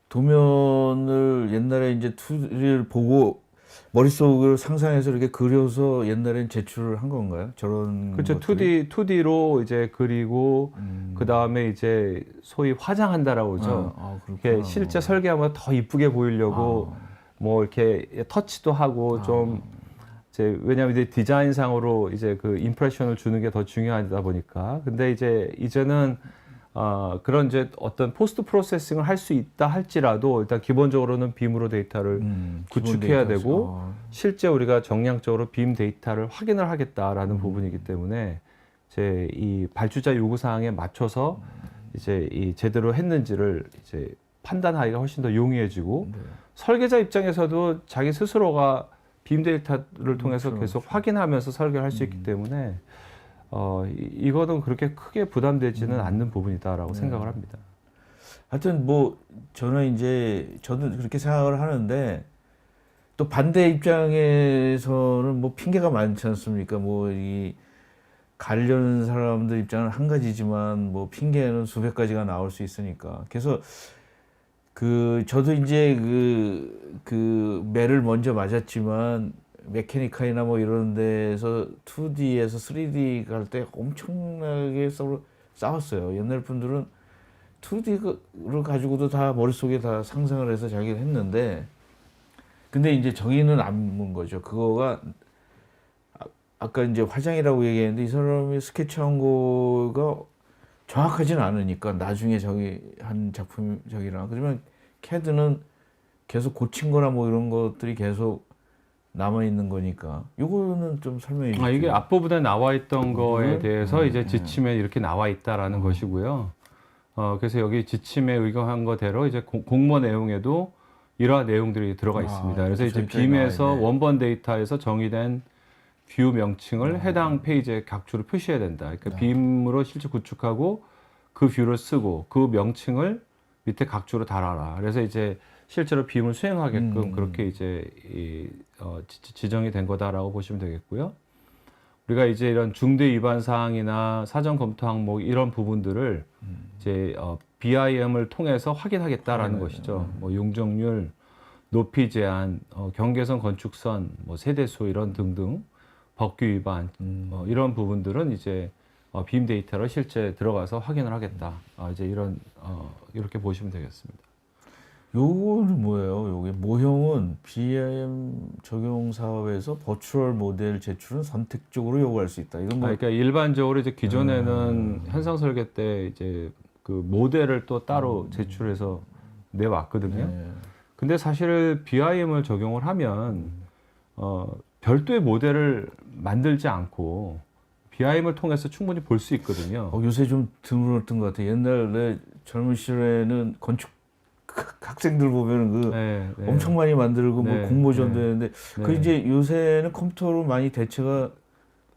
도면을 옛날에 이제 2D를 보고 머릿속으로 상상해서 이렇게 그려서 옛날엔 제출을 한 건가요? 저런 그렇죠. 것들이? 2D로 이제 그리고 그 다음에 이제 소위 화장한다라고 그러죠. 이렇게 실제 설계하면 더 이쁘게 보이려고 뭐 이렇게 터치도 하고 좀 이제 왜냐하면 이제 디자인상으로 이제 그 임프레션을 주는 게 더 중요하다 보니까. 근데 이제 이제는 그런 이제 어떤 포스트 프로세싱을 할 수 있다 할지라도 일단 기본적으로는 빔으로 데이터를 구축해야 되고 실제 우리가 정량적으로 빔 데이터를 확인을 하겠다라는 부분이기 때문에 이제 이 발주자 요구 사항에 맞춰서 이제 이 제대로 했는지를 이제 판단하기가 훨씬 더 용이해지고 설계자 입장에서도 자기 스스로가 빔 데이터를 통해서 계속 확인하면서 설계를 할 수 있기 때문에 이거는 그렇게 크게 부담되지는 않는 부분이다라고 생각을 합니다. 하여튼 뭐 저는 그렇게 생각을 하는데 또 반대 입장에서는 뭐 핑계가 많지 않습니까? 뭐 이 가려는 사람들 입장은 한 가지지만 뭐 핑계는 수백 가지가 나올 수 있으니까. 그래서 저도 이제 그 매를 먼저 맞았지만 메케니카이나 뭐 이런 데서 2D에서 3D 갈 때 엄청나게 싸웠어요. 옛날 분들은 2D를 가지고도 다 머릿속에 다 상상을 해서 자기가 했는데 근데 이제 저기는 안 문 거죠. 그거가 아까 이제 화장이라고 얘기했는데 이 사람이 스케치한 거가 정확하지는 않으니까 나중에 저기 한 작품 저기랑 그러면 CAD는 계속 고친 거나 뭐 이런 것들이 계속 남아 있는 거니까 이거는 좀 설명해 주세요. 이게 앞부분에 나와 있던 거에 대해서 이제 지침에 이렇게 나와 있다라는 것이고요. 그래서 여기 지침에 의거한 거대로 이제 공모 내용에도 이러한 내용들이 들어가 있습니다. 그래서 이제 빔에서 원본 데이터에서 정의된 뷰 명칭을 해당 페이지에 각주로 표시해야 된다. 그러니까 빔으로 실제 구축하고 그 뷰를 쓰고 그 명칭을 밑에 각주로 달아라. 그래서 이제 실제로 빔을 수행하게끔 그렇게 이제 지정이 된 거다라고 보시면 되겠고요. 우리가 이제 이런 중대 위반 사항이나 사전 검토 항목 이런 부분들을 이제 BIM을 통해서 확인하겠다라는 것이죠. 뭐 용적률, 높이 제한, 경계선, 건축선, 뭐 세대수 이런 등등 법규 위반 이런 부분들은 이제 빔 데이터로 실제 들어가서 확인을 하겠다. 이제 이렇게 보시면 되겠습니다. 요거는 뭐예요? 요게 모형은 BIM 적용 사업에서 버추얼 모델 제출은 선택적으로 요구할 수 있다. 이건 뭐 그러니까 일반적으로 이제 기존에는 현상 설계 때 이제 그 모델을 또 따로 제출해서 내왔거든요. 근데 사실 BIM을 적용을 하면 별도의 모델을 만들지 않고 BIM을 통해서 충분히 볼 수 있거든요. 요새 좀 드물었던 것 같아요. 옛날에 젊은 시절에는 건축 학생들 보면은 그 네, 네. 엄청 많이 만들고 네, 뭐 공모전도 네. 했는데 그 네. 이제 요새는 컴퓨터로 많이 대체가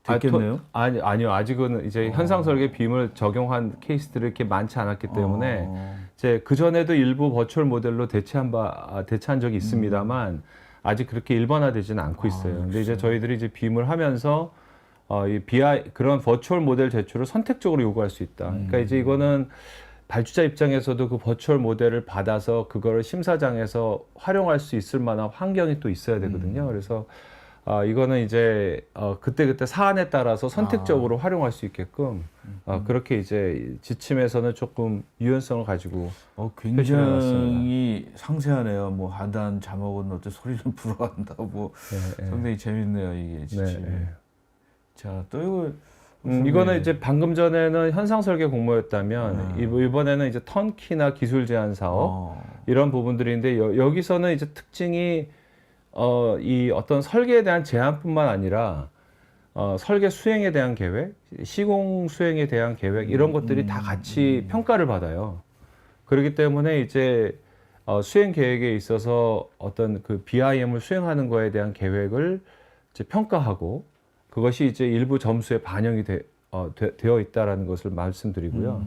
됐겠네요. 아니요. 아직은 이제 현상 설계 빔을 적용한 케이스들이 이렇게 많지 않았기 때문에 이제 그 전에도 일부 버추얼 모델로 대체한 적이 있습니다만 아직 그렇게 일반화되지는 않고 있어요. 근데 이제 저희들이 이제 빔을 하면서 이 그런 버추얼 모델 제출을 선택적으로 요구할 수 있다. 그러니까 이제 이거는 발주자 입장에서도 그 버추얼 모델을 받아서 그거를 심사장에서 활용할 수 있을 만한 환경이 또 있어야 되거든요. 그래서 이거는 이제 그때그때 사안에 따라서 선택적으로 활용할 수 있게끔 그렇게 이제 지침에서는 조금 유연성을 가지고 표시를 해놨습니다. 굉장히 상세하네요. 뭐 하단 자막은 어때 소리는 불어간다. 뭐 네, 네. 상당히 재밌네요 이게 진짜. 네, 네. 자, 또 이거 이거는 이제 방금 전에는 현상 설계 공모였다면 이번에는 이제 턴키나 기술 제한 사업 이런 부분들인데 여기서는 이제 특징이 이 어떤 설계에 대한 제한뿐만 아니라 설계 수행에 대한 계획, 시공 수행에 대한 계획 이런 것들이 다 같이 평가를 받아요. 그렇기 때문에 이제 수행 계획에 있어서 어떤 그 BIM을 수행하는 거에 대한 계획을 이제 평가하고 그것이 이제 일부 점수에 반영이 되어 있다라는 것을 말씀드리고요.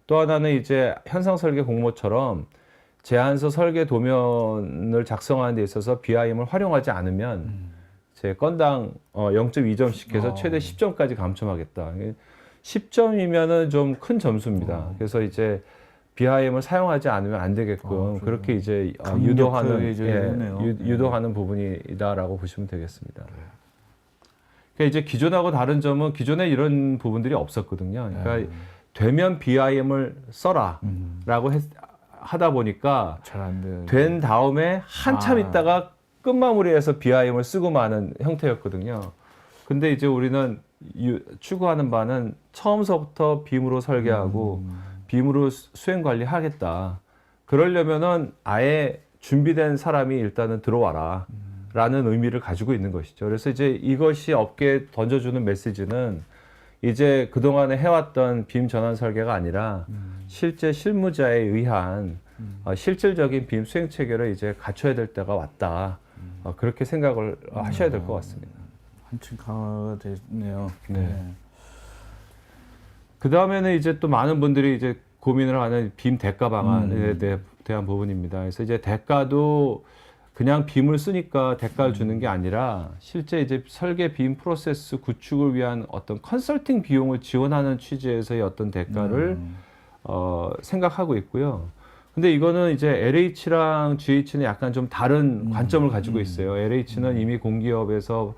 또 하나는 이제 현상 설계 공모처럼 제안서 설계 도면을 작성하는 데 있어서 BIM을 활용하지 않으면 제 건당 0.2점씩 해서 최대 10점까지 감점하겠다. 10점이면은 좀 큰 점수입니다. 그래서 이제 BIM을 사용하지 않으면 안 되게끔 그렇게 이제 유도하는 부분이다라고 보시면 되겠습니다. 그러니까 이제 기존하고 다른 점은 기존에 이런 부분들이 없었거든요. 그러니까 되면 BIM을 써라라고 하다 보니까 잘 안 돼. 된 다음에 한참 있다가 끝마무리해서 BIM을 쓰고 마는 형태였거든요. 근데 이제 우리는 추구하는 바는 처음서부터 빔으로 설계하고 빔으로 수행 관리하겠다. 그러려면은 아예 준비된 사람이 일단은 들어와라. 라는 의미를 가지고 있는 것이죠. 그래서 이제 이것이 업계에 던져주는 메시지는 이제 그동안에 해왔던 빔 전환 설계가 아니라 실제 실무자에 의한 실질적인 빔 수행 체계를 이제 갖춰야 될 때가 왔다. 그렇게 생각을 하셔야 될 것 같습니다. 한층 강화가 됐네요. 네. 그 다음에는 이제 또 많은 분들이 이제 고민을 하는 빔 대가 방안에 대한 부분입니다. 그래서 이제 대가도 그냥 빔을 쓰니까 대가를 주는 게 아니라 실제 이제 설계 빔 프로세스 구축을 위한 어떤 컨설팅 비용을 지원하는 취지에서의 어떤 대가를 생각하고 있고요. 근데 이거는 이제 LH랑 GH는 약간 좀 다른 관점을 가지고 있어요. LH는 이미 공기업에서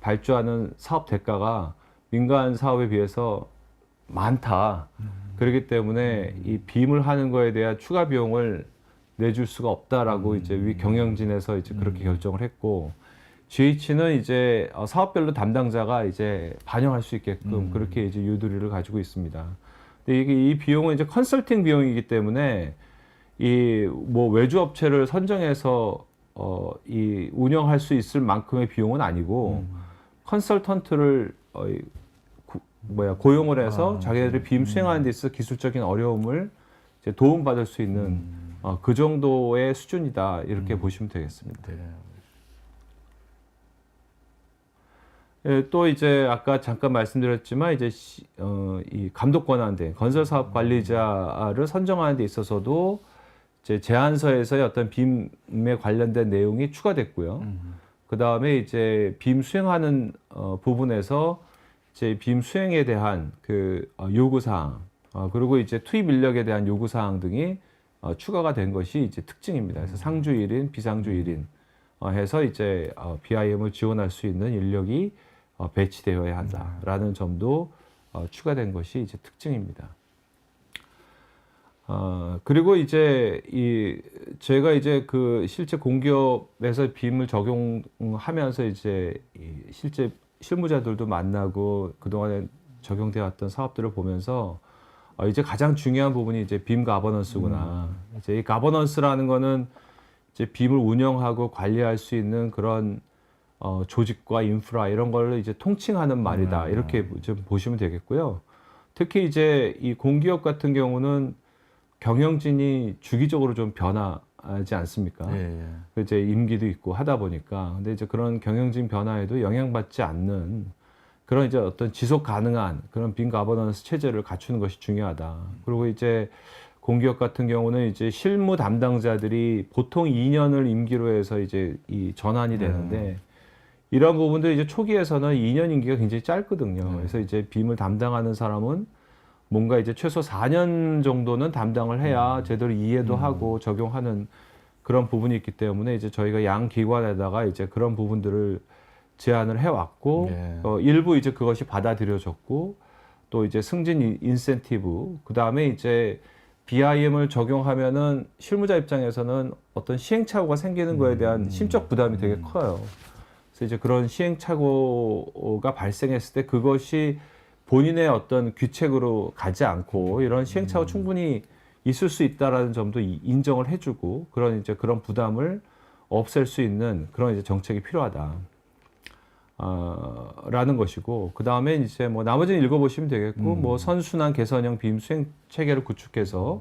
발주하는 사업 대가가 민간 사업에 비해서 많다. 그렇기 때문에 이 빔을 하는 거에 대한 추가 비용을 내줄 수가 없다라고 이제 위 경영진에서 이제 그렇게 결정을 했고, GH는 이제 사업별로 담당자가 이제 반영할 수 있게끔 그렇게 이제 유도리를 가지고 있습니다. 근데 이게 이 비용은 이제 컨설팅 비용이기 때문에 이 뭐 외주 업체를 선정해서 이 운영할 수 있을 만큼의 비용은 아니고 컨설턴트를 고용을 해서 자기들이 빔 수행하는 데 있어서 기술적인 어려움을 이제 도움받을 수 있는 그 정도의 수준이다 이렇게 보시면 되겠습니다. 네. 예, 또 이제 아까 잠깐 말씀드렸지만 이제 이 감독 권한대 건설 사업 관리자를 선정하는 데 있어서도 이제 제안서에서의 어떤 빔에 관련된 내용이 추가됐고요. 그 다음에 이제 빔 수행하는 부분에서 이제 빔 수행에 대한 그 요구 사항 그리고 이제 투입 인력에 대한 요구 사항 등이 추가가 된 것이 이제 특징입니다. 그래서 상주 1인, 비상주 1인 해서 이제 BIM을 지원할 수 있는 인력이 배치되어야 한다라는 점도 추가된 것이 이제 특징입니다. 그리고 이제 제가 이제 그 실제 공기업에서 빔을 적용하면서 이제 실제 실무자들도 만나고 그동안에 적용되어 왔던 사업들을 보면서 이제 가장 중요한 부분이 이제 빔 가버넌스구나. 이제 이 가버넌스라는 거는 이제 빔을 운영하고 관리할 수 있는 그런 조직과 인프라 이런 걸 이제 통칭하는 말이다. 이렇게 좀 보시면 되겠고요. 특히 이제 이 공기업 같은 경우는 경영진이 주기적으로 좀 변하지 않습니까? 예, 예. 그 이제 임기도 있고 하다 보니까 근데 이제 그런 경영진 변화에도 영향받지 않는 그런 이제 어떤 지속 가능한 그런 빈 가버넌스 체제를 갖추는 것이 중요하다. 그리고 이제 공기업 같은 경우는 이제 실무 담당자들이 보통 2년을 임기로 해서 이제 이 전환이 되는데 이런 부분들 이제 초기에서는 2년 임기가 굉장히 짧거든요. 그래서 이제 빔을 담당하는 사람은 뭔가 이제 최소 4년 정도는 담당을 해야 제대로 이해도 하고 적용하는 그런 부분이 있기 때문에 이제 저희가 양 기관에다가 이제 그런 부분들을 제안을 해왔고 예. 일부 이제 그것이 받아들여졌고 또 이제 승진 인센티브 그 다음에 이제 BIM을 적용하면은 실무자 입장에서는 어떤 시행착오가 생기는 거에 대한 심적 부담이 되게 커요. 그래서 이제 그런 시행착오가 발생했을 때 그것이 본인의 어떤 규칙으로 가지 않고 이런 시행착오 충분히 있을 수 있다라는 점도 인정을 해주고 그런 이제 그런 부담을 없앨 수 있는 그런 이제 정책이 필요하다. 라는 것이고 그 다음에 이제 뭐 나머지는 읽어보시면 되겠고 뭐 선순환 개선형 빔 수행 체계를 구축해서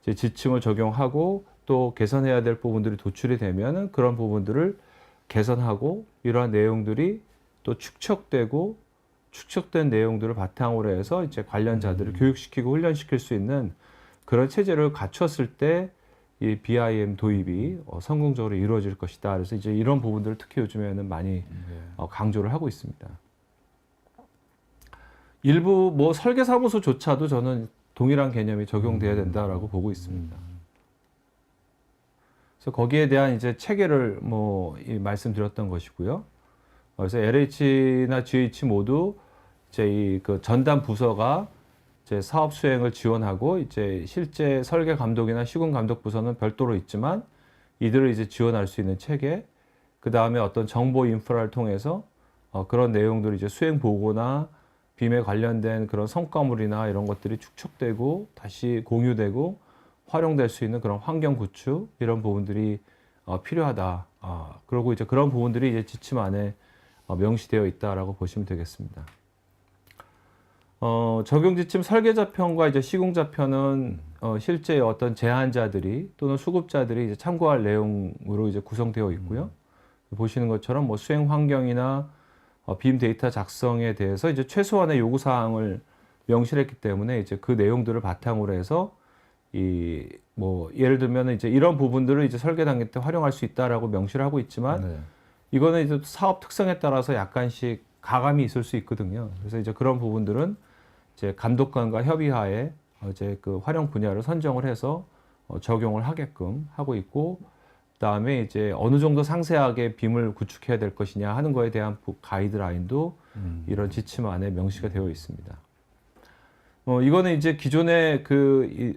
이제 지침을 적용하고 또 개선해야 될 부분들이 도출이 되면은 그런 부분들을 개선하고 이러한 내용들이 또 축적된 내용들을 바탕으로 해서 이제 관련자들을 교육시키고 훈련시킬 수 있는 그런 체제를 갖췄을 때 이 BIM 도입이 성공적으로 이루어질 것이다. 그래서 이제 이런 부분들을 특히 요즘에는 많이 강조를 하고 있습니다. 일부 뭐 설계사무소조차도 저는 동일한 개념이 적용돼야 된다라고 보고 있습니다. 그래서 거기에 대한 이제 체계를 말씀드렸던 것이고요. 그래서 LH나 GH 모두 이제 이 그 전담 부서가 이제 사업 수행을 지원하고 이제 실제 설계 감독이나 시공 감독 부서는 별도로 있지만 이들을 이제 지원할 수 있는 체계, 그 다음에 어떤 정보 인프라를 통해서 그런 내용들이 이제 수행 보고나 빔에 관련된 그런 성과물이나 이런 것들이 축적되고 다시 공유되고 활용될 수 있는 그런 환경 구축 이런 부분들이 필요하다. 그리고 이제 그런 부분들이 이제 지침 안에 명시되어 있다라고 보시면 되겠습니다. 적용 지침 설계자편과 이제 시공자편은 실제 어떤 제안자들이 또는 수급자들이 이제 참고할 내용으로 이제 구성되어 있고요. 보시는 것처럼 뭐 수행 환경이나 빔 데이터 작성에 대해서 이제 최소한의 요구 사항을 명시했기 때문에 이제 그 내용들을 바탕으로 해서 예를 들면 이제 이런 부분들을 이제 설계 단계 때 활용할 수 있다라고 명시를 하고 있지만 이거는 이제 사업 특성에 따라서 약간씩 가감이 있을 수 있거든요. 그래서 이제 그런 부분들은 이제 감독관과 협의하에 이제 그 활용 분야를 선정을 해서 적용을 하게끔 하고 있고, 그다음에 이제 어느 정도 상세하게 빔을 구축해야 될 것이냐 하는 거에 대한 가이드라인도 이런 지침 안에 명시가 되어 있습니다. 이거는 이제 기존에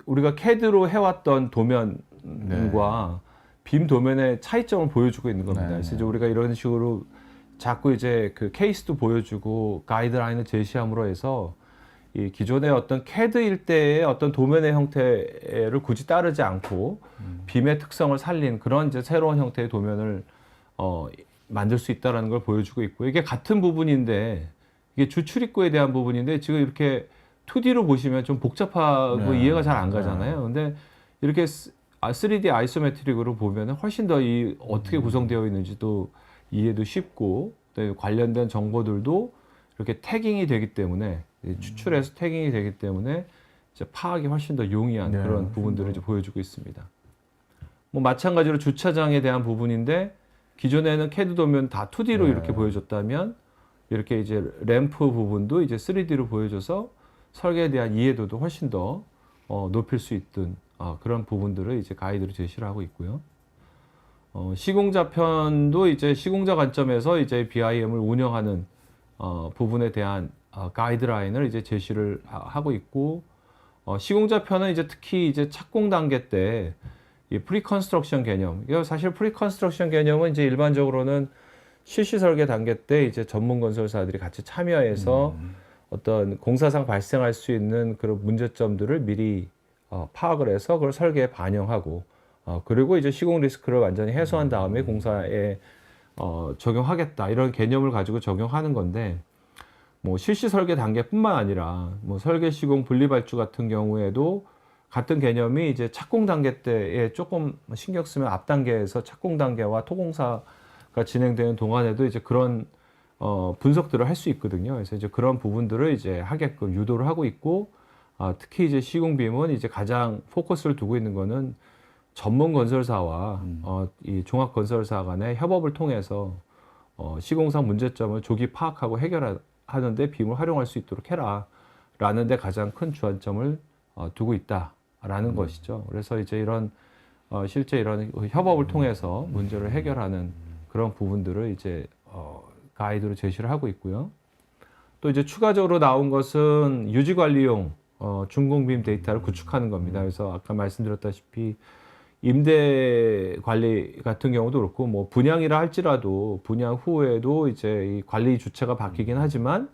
우리가 CAD로 해왔던 도면과 빔 도면의 차이점을 보여주고 있는 겁니다. 그래서 이제 우리가 이런 식으로 자꾸 이제 그 케이스도 보여주고 가이드라인을 제시함으로 해서 이 기존의 어떤 CAD일 때의 어떤 도면의 형태를 굳이 따르지 않고 빔의 특성을 살린 그런 이제 새로운 형태의 도면을 만들 수 있다는 걸 보여주고 있고, 이게 같은 부분인데 이게 주출입구에 대한 부분인데 지금 이렇게 2D로 보시면 좀 복잡하고 이해가 잘 안 가잖아요. 근데 이렇게 3D 아이소메트릭으로 보면 훨씬 더 어떻게 구성되어 있는지도 이해도 쉽고 관련된 정보들도 이렇게 태깅이 되기 때문에 추출해서 태깅이 되기 때문에 이제 파악이 훨씬 더 용이한 그런 부분들을 이제 보여주고 있습니다. 뭐 마찬가지로 주차장에 대한 부분인데 기존에는 CAD 도면 다 2D로 이렇게 보여줬다면 이렇게 이제 램프 부분도 이제 3D로 보여줘서 설계에 대한 이해도도 훨씬 더 높일 수 있던 그런 부분들을 이제 가이드로 제시를 하고 있고요. 시공자 편도 이제 시공자 관점에서 이제 BIM을 운영하는 부분에 대한 가이드라인을 이제 제시를 하고 있고, 시공자 편은 이제 특히 이제 착공 단계 때 이 프리컨스트럭션 개념, 사실 프리컨스트럭션 개념은 이제 일반적으로는 실시 설계 단계 때 이제 전문 건설사들이 같이 참여해서 어떤 공사상 발생할 수 있는 그런 문제점들을 미리 파악을 해서 그걸 설계에 반영하고 그리고 이제 시공 리스크를 완전히 해소한 다음에 공사에 적용하겠다 이런 개념을 가지고 적용하는 건데 뭐 실시 설계 단계뿐만 아니라 뭐 설계 시공 분리 발주 같은 경우에도 같은 개념이 이제 착공 단계 때에 조금 신경 쓰면 앞 단계에서 착공 단계와 토공사가 진행되는 동안에도 이제 그런 분석들을 할 수 있거든요. 그래서 이제 그런 부분들을 이제 하게끔 유도를 하고 있고, 특히 이제 시공빔은 이제 가장 포커스를 두고 있는 거는 전문 건설사와 이 종합 건설사 간의 협업을 통해서 시공상 문제점을 조기 파악하고 해결하는데 빔을 활용할 수 있도록 해라라는 데 가장 큰 주안점을 두고 있다라는 것이죠. 그래서 이제 이런 실제 이런 협업을 통해서 문제를 해결하는 그런 부분들을 이제 가이드로 제시를 하고 있고요. 또 이제 추가적으로 나온 것은 유지관리용 준공빔 데이터를 구축하는 겁니다. 그래서 아까 말씀드렸다시피 임대 관리 같은 경우도 그렇고 뭐 분양이라 할지라도 분양 후에도 이제 이 관리 주체가 바뀌긴 하지만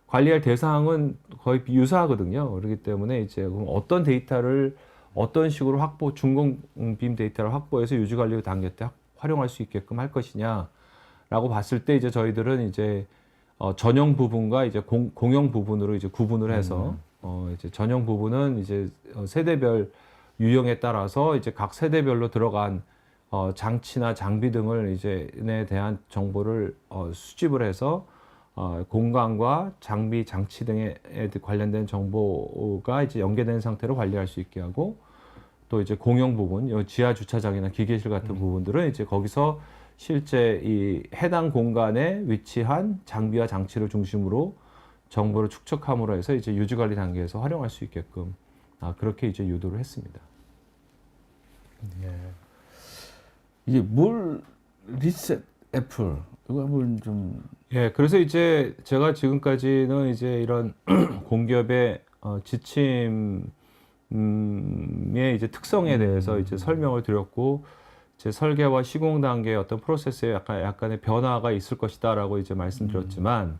관리할 대상은 거의 유사하거든요. 그렇기 때문에 이제 그럼 어떤 데이터를 어떤 식으로 준공빔 데이터를 확보해서 유지관리 단계 때 활용할 수 있게끔 할 것이냐라고 봤을 때 이제 저희들은 이제 전용 부분과 이제 공용 부분으로 이제 구분을 해서 이제 전용 부분은 이제 세대별 유형에 따라서 이제 각 세대별로 들어간 장치나 장비 등을 이제에 대한 정보를 수집을 해서 공간과 장비, 장치 등에 관련된 정보가 이제 연계된 상태로 관리할 수 있게 하고 또 이제 공용 부분, 지하 주차장이나 기계실 같은 부분들은 이제 거기서 실제 이 해당 공간에 위치한 장비와 장치를 중심으로 정보를 축적함으로 해서 이제 유지관리 단계에서 활용할 수 있게끔 그렇게 이제 유도를 했습니다. 예. 이게 뭘 리셋 애플 이거 한번 좀 예, 그래서 이제 제가 지금까지는 이제 이런 공기업의 지침의 이제 특성에 대해서 이제 설명을 드렸고, 제 설계와 시공 단계의 어떤 프로세스에 약간의 변화가 있을 것이다라고 이제 말씀드렸지만,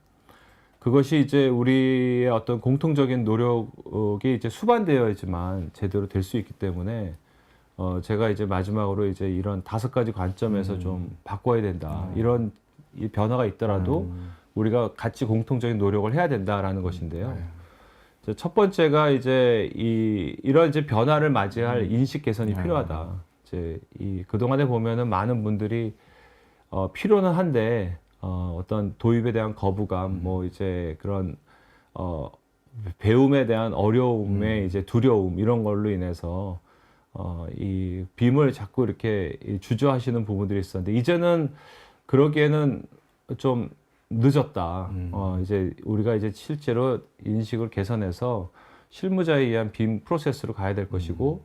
그것이 이제 우리의 어떤 공통적인 노력이 이제 수반되어야지만 제대로 될 수 있기 때문에, 제가 이제 마지막으로 이제 이런 5가지 관점에서 좀 바꿔야 된다. 이런 이 변화가 있더라도 우리가 같이 공통적인 노력을 해야 된다라는 것인데요. 첫 번째가 이제 이런 이제 변화를 맞이할 인식 개선이 필요하다. 이제 그동안에 보면은 많은 분들이 필요는 한데 어떤 도입에 대한 거부감, 뭐 이제 그런 배움에 대한 어려움에 이제 두려움 이런 걸로 인해서 이 빔을 자꾸 이렇게 주저하시는 부분들이 있었는데 이제는 그러기에는 좀 늦었다. 이제 우리가 이제 실제로 인식을 개선해서 실무자에 의한 빔 프로세스로 가야 될 것이고,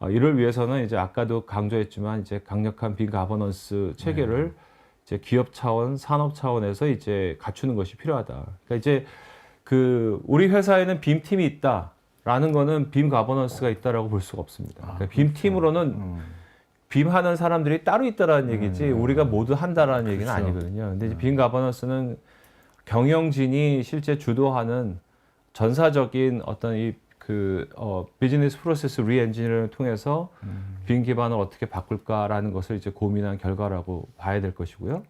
이를 위해서는 이제 아까도 강조했지만 이제 강력한 빔 가버넌스 체계를 이제 기업 차원, 산업 차원에서 이제 갖추는 것이 필요하다. 그러니까 이제 우리 회사에는 빔 팀이 있다라는 거는 빔 가버넌스가 있다라고 볼 수가 없습니다. 그러니까 빔 팀으로는 빔 하는 사람들이 따로 있다라는 얘기지 우리가 모두 한다라는 얘기는 아니거든요. 근데 이제 빔 가버넌스는 경영진이 실제 주도하는 전사적인 어떤 비즈니스 프로세스 리엔지니어링을 통해서 빔 기반을 어떻게 바꿀까라는 것을 이제 고민한 결과라고 봐야 될 것이고요.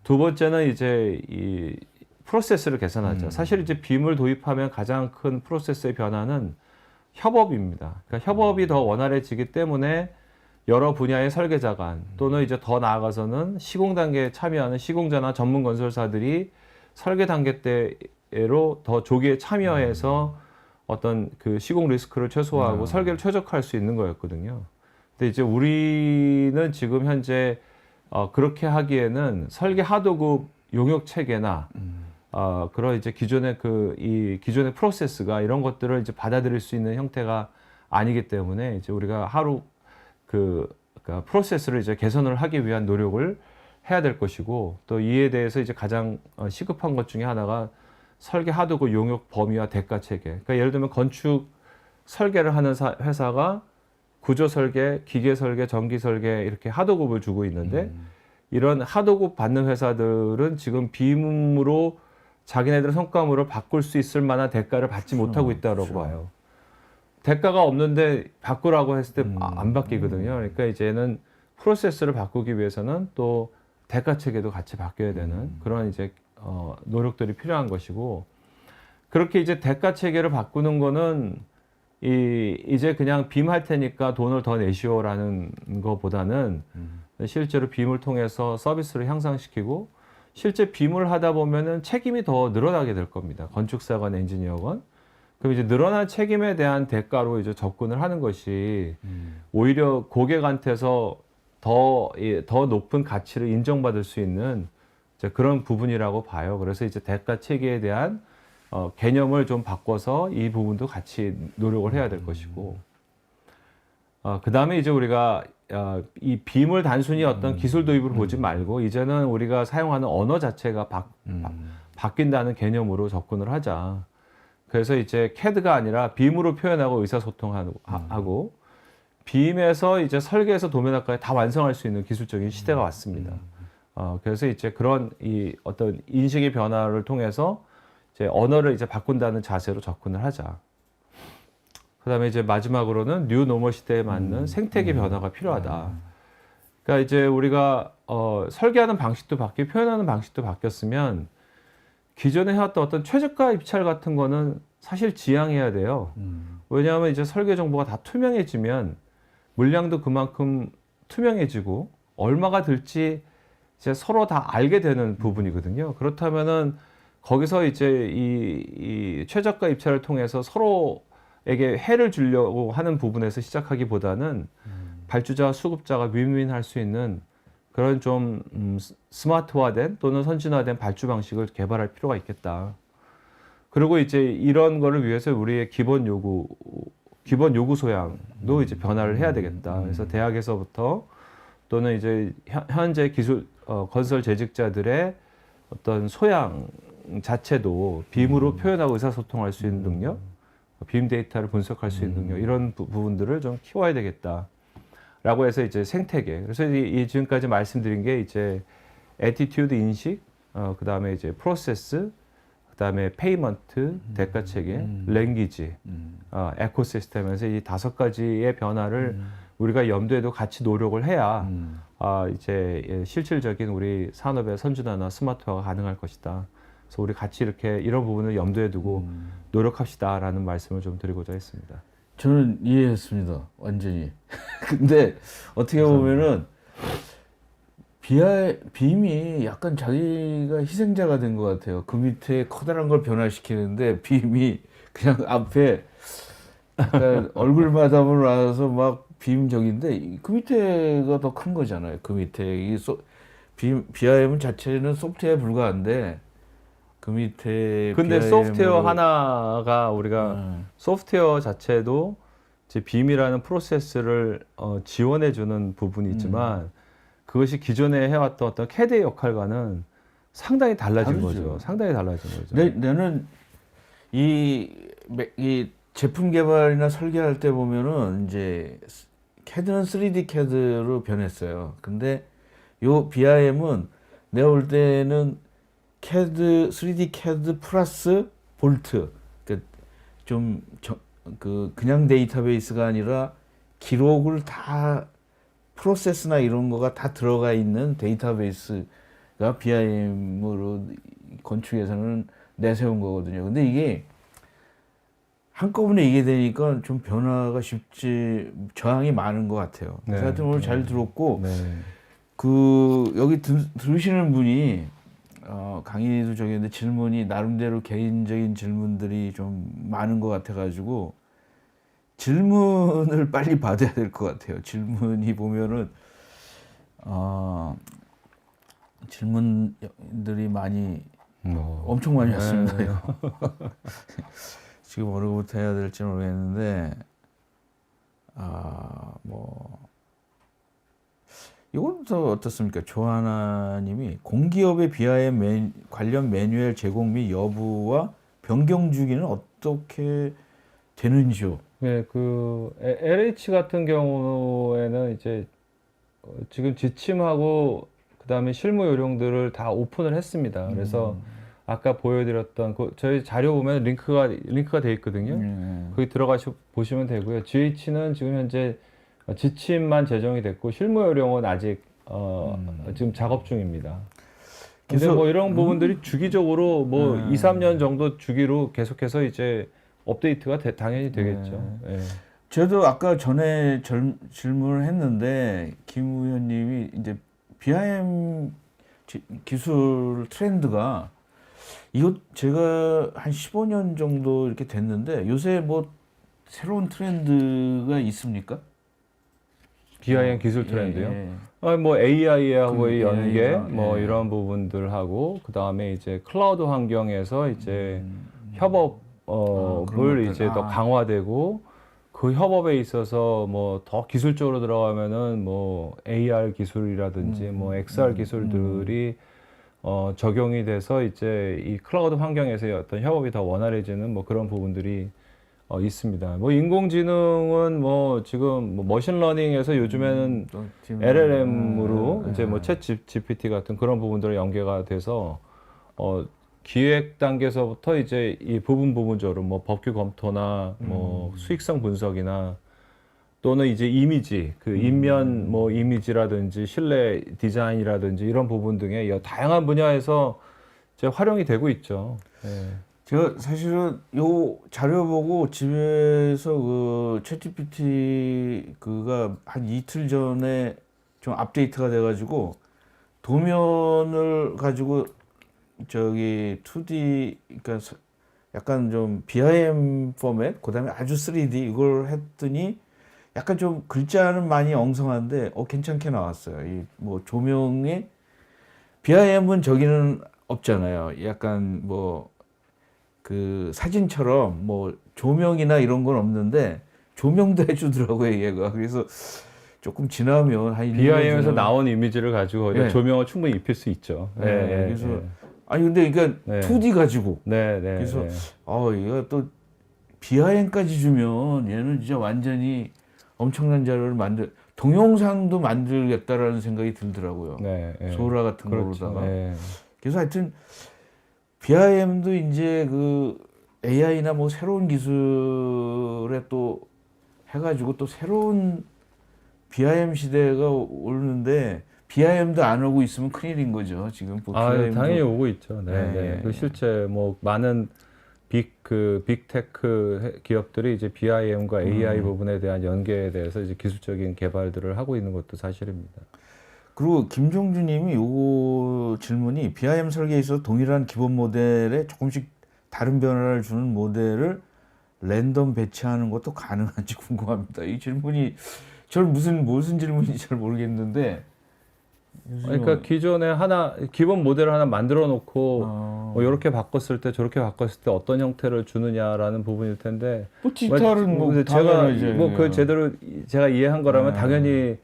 두 번째는 이제 이 프로세스를 개선하죠. 사실 이제 빔을 도입하면 가장 큰 프로세스의 변화는 협업입니다. 그러니까 협업이 더 원활해지기 때문에 여러 분야의 설계자 간 또는 이제 더 나아가서는 시공 단계에 참여하는 시공자나 전문 건설사들이 설계 단계 때로 더 조기에 참여해서 어떤 그 시공 리스크를 최소화하고 설계를 최적화할 수 있는 거였거든요. 근데 이제 우리는 지금 현재 그렇게 하기에는 설계 하도급 용역 체계나 그런 이제 기존의 기존의 프로세스가 이런 것들을 이제 받아들일 수 있는 형태가 아니기 때문에 이제 우리가 하루 그러니까 프로세스를 이제 개선을 하기 위한 노력을 해야 될 것이고, 또 이에 대해서 이제 가장 시급한 것 중에 하나가 설계 하도급 용역 범위와 대가 체계. 그러니까 예를 들면 건축 설계를 하는 회사가 구조 설계, 기계 설계, 전기 설계 이렇게 하도급을 주고 있는데 이런 하도급 받는 회사들은 지금 빔으로 자기네들 성과물을 바꿀 수 있을 만한 대가를 받지 못하고 있다고 봐요. 대가가 없는데 바꾸라고 했을 때 안 바뀌거든요. 그러니까 이제는 프로세스를 바꾸기 위해서는 또 대가 체계도 같이 바뀌어야 되는 그런 이제 노력들이 필요한 것이고, 그렇게 이제 대가 체계를 바꾸는 거는 이제 그냥 빔 할 테니까 돈을 더 내시오라는 거보다는 실제로 빔을 통해서 서비스를 향상시키고, 실제 빔을 하다 보면은 책임이 더 늘어나게 될 겁니다. 건축사건, 엔지니어건. 그럼 이제 늘어난 책임에 대한 대가로 이제 접근을 하는 것이 오히려 고객한테서 더 높은 가치를 인정받을 수 있는 이제 그런 부분이라고 봐요. 그래서 이제 대가 체계에 대한 개념을 좀 바꿔서 이 부분도 같이 노력을 해야 될 것이고, 그 다음에 이제 우리가 이 빔을 단순히 어떤 기술 도입으로 보지 말고 이제는 우리가 사용하는 언어 자체가 바뀐다는 개념으로 접근을 하자. 그래서 이제 CAD가 아니라 빔으로 표현하고 의사소통하고 빔에서 이제 설계에서 도면화까지 다 완성할 수 있는 기술적인 시대가 왔습니다. 그래서 이제 그런 어떤 인식의 변화를 통해서 이제 언어를 이제 바꾼다는 자세로 접근을 하자. 그다음에 이제 마지막으로는 뉴 노멀 시대에 맞는 생태계 변화가 필요하다. 그러니까 이제 우리가 설계하는 방식도 바뀌고 표현하는 방식도 바뀌었으면 기존에 해왔던 어떤 최저가 입찰 같은 거는 사실 지양해야 돼요. 왜냐하면 이제 설계 정보가 다 투명해지면 물량도 그만큼 투명해지고 얼마가 들지 이제 서로 다 알게 되는 부분이거든요. 그렇다면은 거기서 이제 이 최저가 입찰을 통해서 서로에게 해를 주려고 하는 부분에서 시작하기보다는 발주자와 수급자가 윈윈할 수 있는 그런 좀 스마트화된 또는 선진화된 발주 방식을 개발할 필요가 있겠다. 그리고 이제 이런 거를 위해서 우리의 기본 요구 소양도 이제 변화를 해야 되겠다. 그래서 대학에서부터 또는 이제 현재 기술 건설 재직자들의 어떤 소양 자체도 빔으로 표현하고 의사소통할 수 있는 능력, 빔 데이터를 분석할 수 있는 능력, 이런 부분들을 좀 키워야 되겠다라고 해서 이제 생태계. 그래서 이 지금까지 말씀드린 게 이제 애티튜드 인식, 그 다음에 이제 프로세스, 그 다음에 페이먼트, 대가 체계, 랭귀지, 에코시스템에서 이 5가지의 변화를 우리가 염두에도 같이 노력을 해야 이제 실질적인 우리 산업의 선진화나 스마트화가 가능할 것이다. 그래서 우리 같이 이렇게 이런 부분을 염두에 두고 노력합시다라는 말씀을 좀 드리고자 했습니다. 저는 이해했습니다. 완전히. 근데 어떻게 보면은 빔이 약간 자기가 희생자가 된 것 같아요. 그 밑에 커다란 걸 변화시키는데 빔이 그냥 앞에 약간 얼굴마담을 놔서 막 빔적인데 그 밑에가 더 큰 거잖아요. 그 밑에 BIM 자체는 소프트웨어에 불과한데 그 밑에 근데 BIM 으로 소프트웨어 하나가 우리가 소프트웨어 자체도 이제 빔이라는 프로세스를 지원해주는 부분이 있지만 그것이 기존에 해왔던 어떤 CAD의 역할과는 상당히 달라진 다르죠. 거죠. 상당히 달라진 거죠. 나는 이 제품 개발이나 설계할 때 보면은 이제 CAD는 3D CAD로 변했어요. 근데 요 BIM은 내가 볼 때는 CAD, 3D CAD 플러스 볼트. 그냥 데이터베이스가 아니라 기록을 다 프로세스나 이런 거가 다 들어가 있는 데이터베이스가 BIM으로 건축에서는 내세운 거거든요. 근데 이게 한꺼번에 이게 되니까 좀 변화가 쉽지, 저항이 많은 것 같아요. 네. 하여튼 오늘 잘 들었고, 네. 여기 들으시는 분이, 강의도 저기인데 질문이 나름대로 개인적인 질문들이 좀 많은 것 같아가지고, 질문을 빨리 받아야 될 것 같아요. 질문이 보면은, 질문들이 엄청 많이 왔습니다. 네. 지금 어느 것부터 해야 될지 모르겠는데, 이것도 어떻습니까? 조하나님이 공기업의 BIM 관련 매뉴얼 제공 및 여부와 변경 주기는 어떻게 되는지요? 네, LH 같은 경우에는 이제 지금 지침하고 그다음에 실무 요령들을 다 오픈을 했습니다. 그래서 아까 보여드렸던 저희 자료 보면 링크가 돼 있거든요. 거기 들어가서 보시면 되고요. GH는 지금 현재 지침만 제정이 됐고 실무 요령은 아직 지금 작업 중입니다. 근데 그래서- 뭐 이런 부분들이 주기적으로 뭐 2, 3년 정도 주기로 계속해서 이제 업데이트가 당연히 되겠죠. 예. 저도 아까 전에 질문을 했는데 김 의원님이 이제 BIM 기술 트렌드가 이거 제가 한 15년 정도 이렇게 됐는데 요새 뭐 새로운 트렌드가 있습니까? BIM 기술 트렌드요. 예, 뭐 AI하고의 그 연계, AI가, 뭐 예. 이런 부분들하고 그 다음에 이제 클라우드 환경에서 이제 협업을 그런 이제 것들. 더 강화되고 그 협업에 있어서 뭐 더 기술적으로 들어가면은 뭐 AR 기술이라든지 뭐 XR 기술들이 적용이 돼서 이제 이 클라우드 환경에서의 어떤 협업이 더 원활해지는 뭐 그런 부분들이 있습니다. 뭐 인공지능은 뭐 지금 뭐 머신러닝에서 요즘에는 또 지금- LLM으로 예, 이제 뭐 챗 GPT 같은 그런 부분들이 연계가 돼서 기획 단계에서부터 이제 이 부분적으로 뭐 법규 검토나 뭐 수익성 분석이나 또는 이제 이미지, 그 인면 뭐 이미지라든지 실내 디자인이라든지 이런 부분 등의 다양한 분야에서 이제 활용이 되고 있죠. 예. 제가 사실은 요 자료 보고 집에서 그 챗GPT 그가 한 이틀 전에 좀 업데이트가 돼가지고 도면을 가지고 저기 2D 그러니까 약간 좀 BIM 포맷 그다음에 아주 3D 이걸 했더니 약간 좀 글자는 많이 엉성한데 괜찮게 나왔어요. 이 뭐 조명에 BIM은 저기는 없잖아요. 약간 뭐 그 사진처럼 뭐 조명이나 이런 건 없는데 조명도 해주더라고요, 얘가. 그래서 조금 지나면 한 1년 BIM에서 지나면- 나온 이미지를 가지고 거기다 예. 조명을 충분히 입힐 수 있죠. 네, 그래서 예. 아니 근데 그러니까 네. 2D 가지고 네, 네. 그래서 네. 얘가 또 BIM까지 주면 얘는 진짜 완전히 엄청난 자료를 동영상도 만들겠다라는 생각이 들더라고요. 네, 예. 소라 같은 그렇죠. 거로다가. 예. 그래서 하여튼 BIM도 이제 그 AI나 뭐 새로운 기술에 또 해가지고 또 새로운 BIM 시대가 오는데 BIM도 안 오고 있으면 큰일인 거죠. 지금 뭐 BIM 도 당연히 오고 있죠. 네, 네, 네. 예, 그 예. 실제 뭐 많은 빅테크 기업들이 이제 BIM과 AI 부분에 대한 연계에 대해서 이제 기술적인 개발들을 하고 있는 것도 사실입니다. 그리고 김종주님이 요거 질문이 BIM 설계에 있어서 동일한 기본 모델에 조금씩 다른 변화를 주는 모델을 랜덤 배치하는 것도 가능한지 궁금합니다. 이 질문이 저는 무슨 질문인지 잘 모르겠는데. 그러니까 기존에 기본 모델을 하나 만들어 놓고 뭐 이렇게 바꿨을 때 저렇게 바꿨을 때 어떤 형태를 주느냐라는 부분일 텐데 뭐 디지털은 뭐 제가 당연하죠. 뭐 그 제대로 제가 이해한 거라면 네. 당연히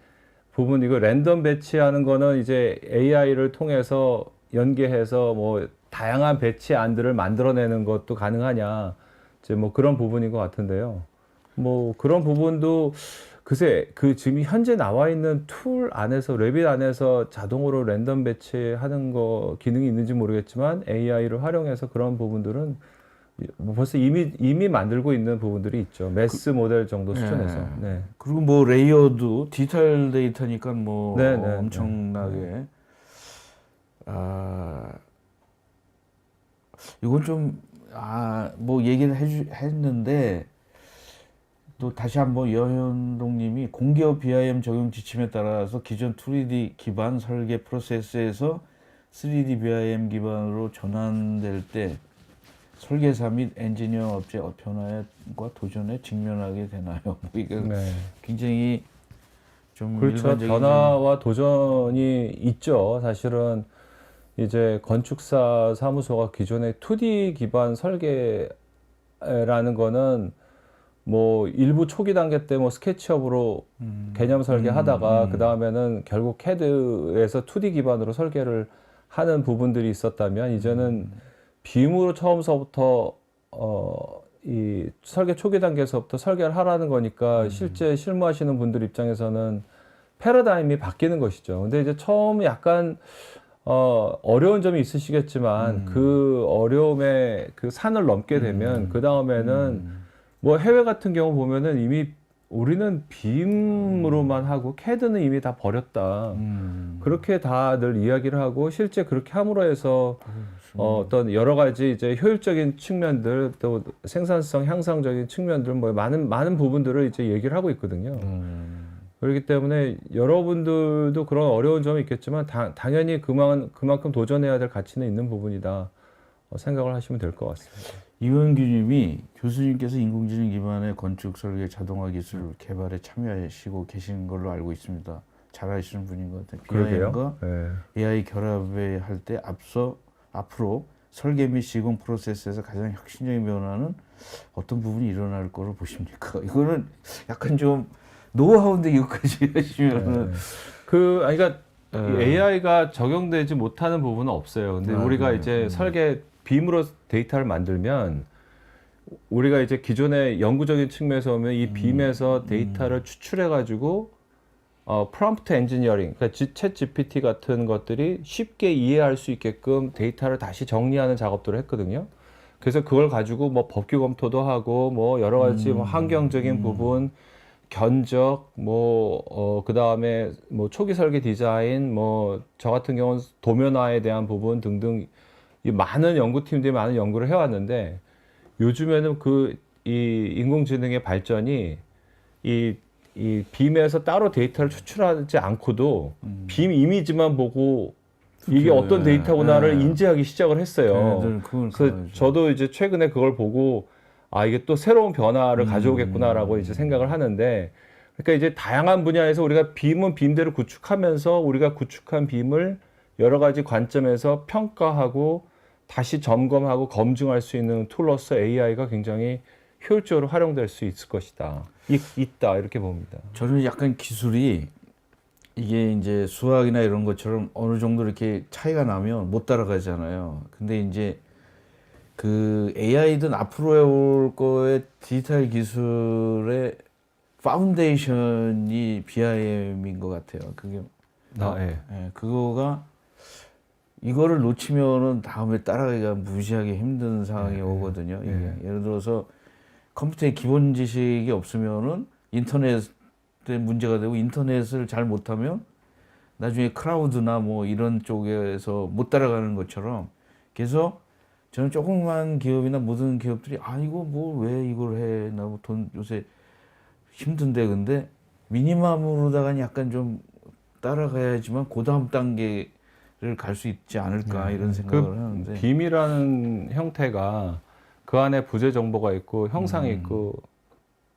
부분 이거 랜덤 배치하는 거는 이제 AI를 통해서 연계해서 뭐 다양한 배치 안들을 만들어내는 것도 가능하냐 이제 뭐 그런 부분인 것 같은데요. 뭐 그런 부분도 글쎄 그 지금 현재 나와 있는 툴 안에서 레빗 안에서 자동으로 랜덤 배치하는 거 기능이 있는지 모르겠지만 AI를 활용해서 그런 부분들은 뭐 벌써 이미 만들고 있는 부분들이 있죠. 매스 모델 정도 수준에서. 네. 그리고 뭐 레이어도 디지털 데이터니까 뭐 네, 네, 엄청나게 이건 좀 뭐 얘기를 했는데 또 다시 한번 여현동님이 공기업 BIM 적용 지침에 따라서 기존 2D 기반 설계 프로세스에서 3D BIM 기반으로 전환될 때 설계사 및 엔지니어 업체 변화과 도전에 직면하게 되나요? 뭐 이거 네. 굉장히 좀 그렇죠. 일반적인 변화와 도전이 있죠. 사실은 이제 건축사 사무소가 기존의 2D 기반 설계라는 거는 뭐 일부 초기 단계 때 뭐 스케치업으로 개념 설계하다가 그 다음에는 결국 CAD에서 2D 기반으로 설계를 하는 부분들이 있었다면 이제는 빔으로 처음서부터 이 설계 초기 단계에서부터 설계를 하라는 거니까 실제 실무하시는 분들 입장에서는 패러다임이 바뀌는 것이죠. 근데 이제 처음 약간 어려운 점이 있으시겠지만 그 어려움의 그 산을 넘게 되면 그 다음에는 뭐 해외 같은 경우 보면은 이미 우리는 빔으로만 하고 CAD는 이미 다 버렸다. 그렇게 다들 이야기를 하고 실제 그렇게 함으로 해서 어떤 여러 가지 이제 효율적인 측면들 또 생산성 향상적인 측면들 뭐 많은 부분들을 이제 얘기를 하고 있거든요. 그렇기 때문에 여러분들도 그런 어려운 점이 있겠지만 당연히 그만큼 도전해야 될 가치는 있는 부분이다 생각을 하시면 될 것 같습니다. 이원규님이 교수님께서 인공지능 기반의 건축 설계 자동화 기술 개발에 참여하시고 계신 걸로 알고 있습니다. 잘 아시는 분인 것 같아요. BIM과 AI 결합을 할 때 앞으로 설계 및 시공 프로세스에서 가장 혁신적인 변화는 어떤 부분이 일어날 거로 보십니까? 이거는 약간 좀 노하우인데 이거까지 하시면은 그러니까 AI가 적용되지 못하는 부분은 없어요. 근데 우리가 이제 설계 빔으로 데이터를 만들면 우리가 이제 기존의 연구적인 측면에서 보면 이 빔에서 데이터를 추출해 가지고 프롬프트 엔지니어링, 그러니까 챗 GPT 같은 것들이 쉽게 이해할 수 있게끔 데이터를 다시 정리하는 작업들을 했거든요. 그래서 그걸 가지고 뭐 법규 검토도 하고 뭐 여러 가지 뭐 환경적인 부분, 견적, 그 다음에 뭐 초기 설계 디자인, 뭐 저 같은 경우는 도면화에 대한 부분 등등 이 많은 연구팀들이 많은 연구를 해왔는데 요즘에는 이 인공지능의 발전이 이 빔에서 따로 데이터를 추출하지 않고도 빔 이미지만 보고 이게 어떤 데이터구나를 인지하기 시작을 했어요. 그래서 저도 이제 최근에 그걸 보고 이게 또 새로운 변화를 가져오겠구나라고 이제 생각을 하는데 그러니까 이제 다양한 분야에서 우리가 빔은 빔대로 구축하면서 우리가 구축한 빔을 여러 가지 관점에서 평가하고 다시 점검하고 검증할 수 있는 툴로서 AI가 굉장히 효율적으로 활용될 수 있을 것이다. 있다 이렇게 봅니다. 저는 약간 기술이 이게 이제 수학이나 이런 것처럼 어느 정도 이렇게 차이가 나면 못 따라가잖아요. 근데 이제 그 AI든 앞으로 올 거의 디지털 기술의 파운데이션이 BIM인 것 같아요. 그게 그거가 이거를 놓치면은 다음에 따라가기가 무지하게 힘든 상황이 오거든요. 이게 예를 들어서 컴퓨터의 기본 지식이 없으면은 인터넷에 문제가 되고 인터넷을 잘 못하면 나중에 클라우드나 뭐 이런 쪽에서 못 따라가는 것처럼 그래서 저는 조그만 기업이나 모든 기업들이 이거 뭐 왜 이걸 해? 나 뭐 돈 요새 힘든데 근데 미니멈으로다가 약간 좀 따라가야지만 그 다음 단계를 갈 수 있지 않을까 이런 생각을 하는데 빔이라는 형태가 그 안에 부재 정보가 있고 형상이 있고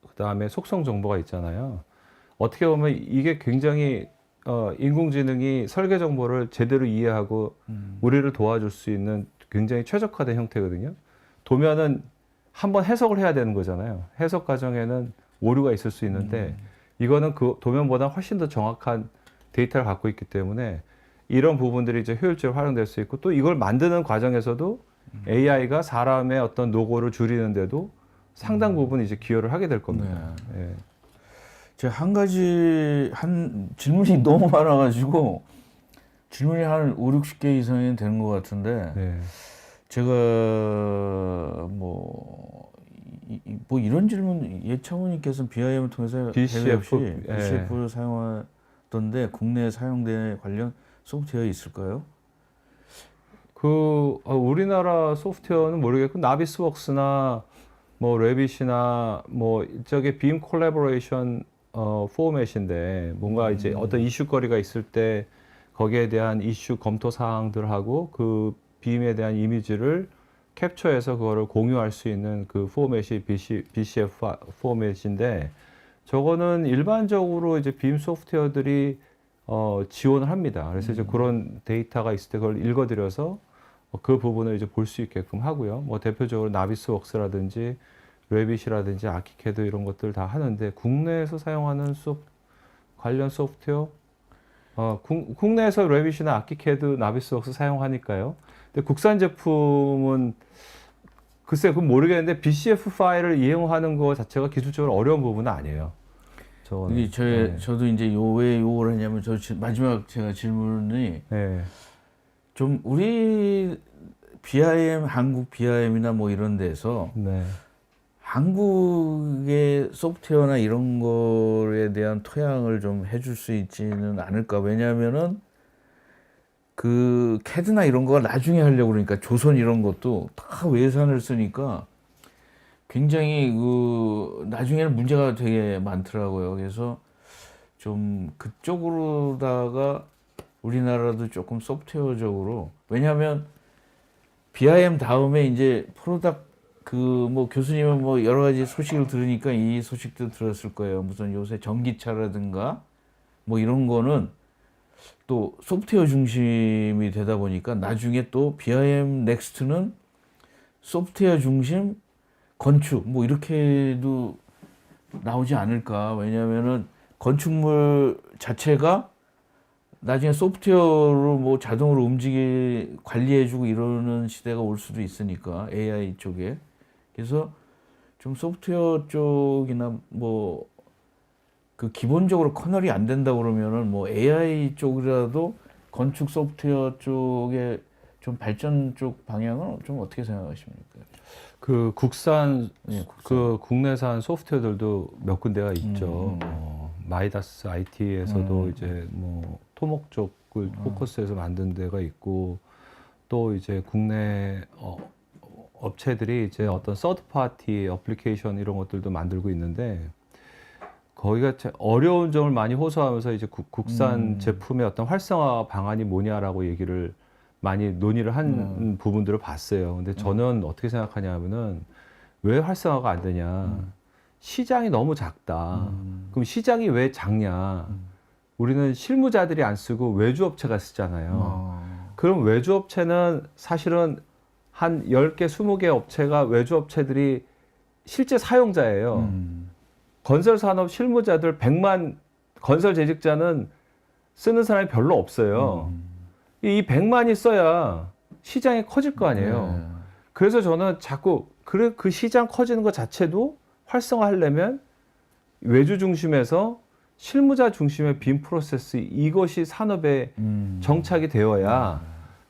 그다음에 속성 정보가 있잖아요. 어떻게 보면 이게 굉장히 인공지능이 설계 정보를 제대로 이해하고 우리를 도와줄 수 있는 굉장히 최적화된 형태거든요. 도면은 한번 해석을 해야 되는 거잖아요. 해석 과정에는 오류가 있을 수 있는데 이거는 그 도면보다 훨씬 더 정확한 데이터를 갖고 있기 때문에 이런 부분들이 이제 효율적으로 활용될 수 있고 또 이걸 만드는 과정에서도 AI가 사람의 어떤 노고를 줄이는데도 상당 부분 이제 기여를 하게 될 겁니다. 제가 한 질문이 너무 많아가지고 질문이 한 5, 60개 이상이 되는 것 같은데 제가 뭐 이런 질문 예창호님께서는 BIM을 통해서 BCF를 사용하던데 국내에 사용되는 관련 소프트웨어 있을까요? 우리나라 소프트웨어는 모르겠고 나비스웍스나 뭐 레빗이나 뭐 저게 빔 콜라보레이션 포맷인데 뭔가 이제 어떤 이슈거리가 있을 때 거기에 대한 이슈 검토 사항들하고 그 빔에 대한 이미지를 캡처해서 그거를 공유할 수 있는 그 포맷이 BCF 포맷인데 저거는 일반적으로 이제 빔 소프트웨어들이 지원을 합니다. 그래서 이제 그런 데이터가 있을 때 그걸 읽어드려서 그 부분을 이제 볼 수 있게끔 하고요. 뭐 대표적으로 나비스웍스라든지 레빗이라든지 아키캐드 이런 것들 다 하는데 국내에서 사용하는 관련 소프트웨어 국내에서 레빗이나 아키캐드, 나비스웍스 사용하니까요. 근데 국산 제품은 글쎄 그건 모르겠는데 BCF 파일을 이용하는 거 자체가 기술적으로 어려운 부분은 아니에요. 저도 이제 왜 요걸 하냐면 마지막 제가 질문이 좀 우리 BIM 한국 BIM이나 뭐 이런 데서 한국의 소프트웨어나 이런 거에 대한 토양을 좀 해줄 수 있지는 않을까. 왜냐하면은 그 캐드나 이런 거 나중에 하려고 그러니까 조선 이런 것도 다 외산을 쓰니까 굉장히 그 나중에는 문제가 되게 많더라고요. 그래서 좀 그쪽으로다가 우리나라도 조금 소프트웨어적으로, 왜냐하면 BIM 다음에 이제 프로덕트, 그 뭐 교수님은 뭐 여러 가지 소식을 들으니까 이 소식도 들었을 거예요. 무슨 요새 전기차라든가 뭐 이런 거는 또 소프트웨어 중심이 되다 보니까 나중에 또 BIM 넥스트는 소프트웨어 중심 건축 뭐 이렇게도 나오지 않을까. 왜냐하면은 건축물 자체가 나중에 소프트웨어로 뭐 자동으로 관리해주고 이러는 시대가 올 수도 있으니까 AI 쪽에. 그래서 좀 소프트웨어 쪽이나 뭐 그 기본적으로 커널이 안 된다 그러면은 뭐 AI 쪽이라도 건축 소프트웨어 쪽에 좀 발전 쪽 방향은 좀 어떻게 생각하십니까? 그 국산 예, 국산. 그 국내산 소프트웨어들도 몇 군데가 있죠. 마이다스 IT에서도 이제 뭐 토목 쪽을 포커스해서 만든 데가 있고, 또 이제 국내 업체들이 이제 어떤 서드 파티 어플리케이션 이런 것들도 만들고 있는데, 거기가 참 어려운 점을 많이 호소하면서 이제 국산 제품의 어떤 활성화 방안이 뭐냐라고 얘기를 많이 논의를 한 부분들을 봤어요. 근데 저는 어떻게 생각하냐면은 왜 활성화가 안 되냐? 시장이 너무 작다. 그럼 시장이 왜 작냐? 우리는 실무자들이 안 쓰고 외주업체가 쓰잖아요. 그럼 외주업체는 사실은 한 10개, 20개 업체가 외주업체들이 실제 사용자예요. 건설산업 실무자들 100만 건설 재직자는 쓰는 사람이 별로 없어요. 이 100만이 써야 시장이 커질 거 아니에요. 네. 그래서 저는 자꾸 그 시장 커지는 것 자체도 활성화하려면 외주 중심에서 실무자 중심의 빔 프로세스, 이것이 산업에 정착이 되어야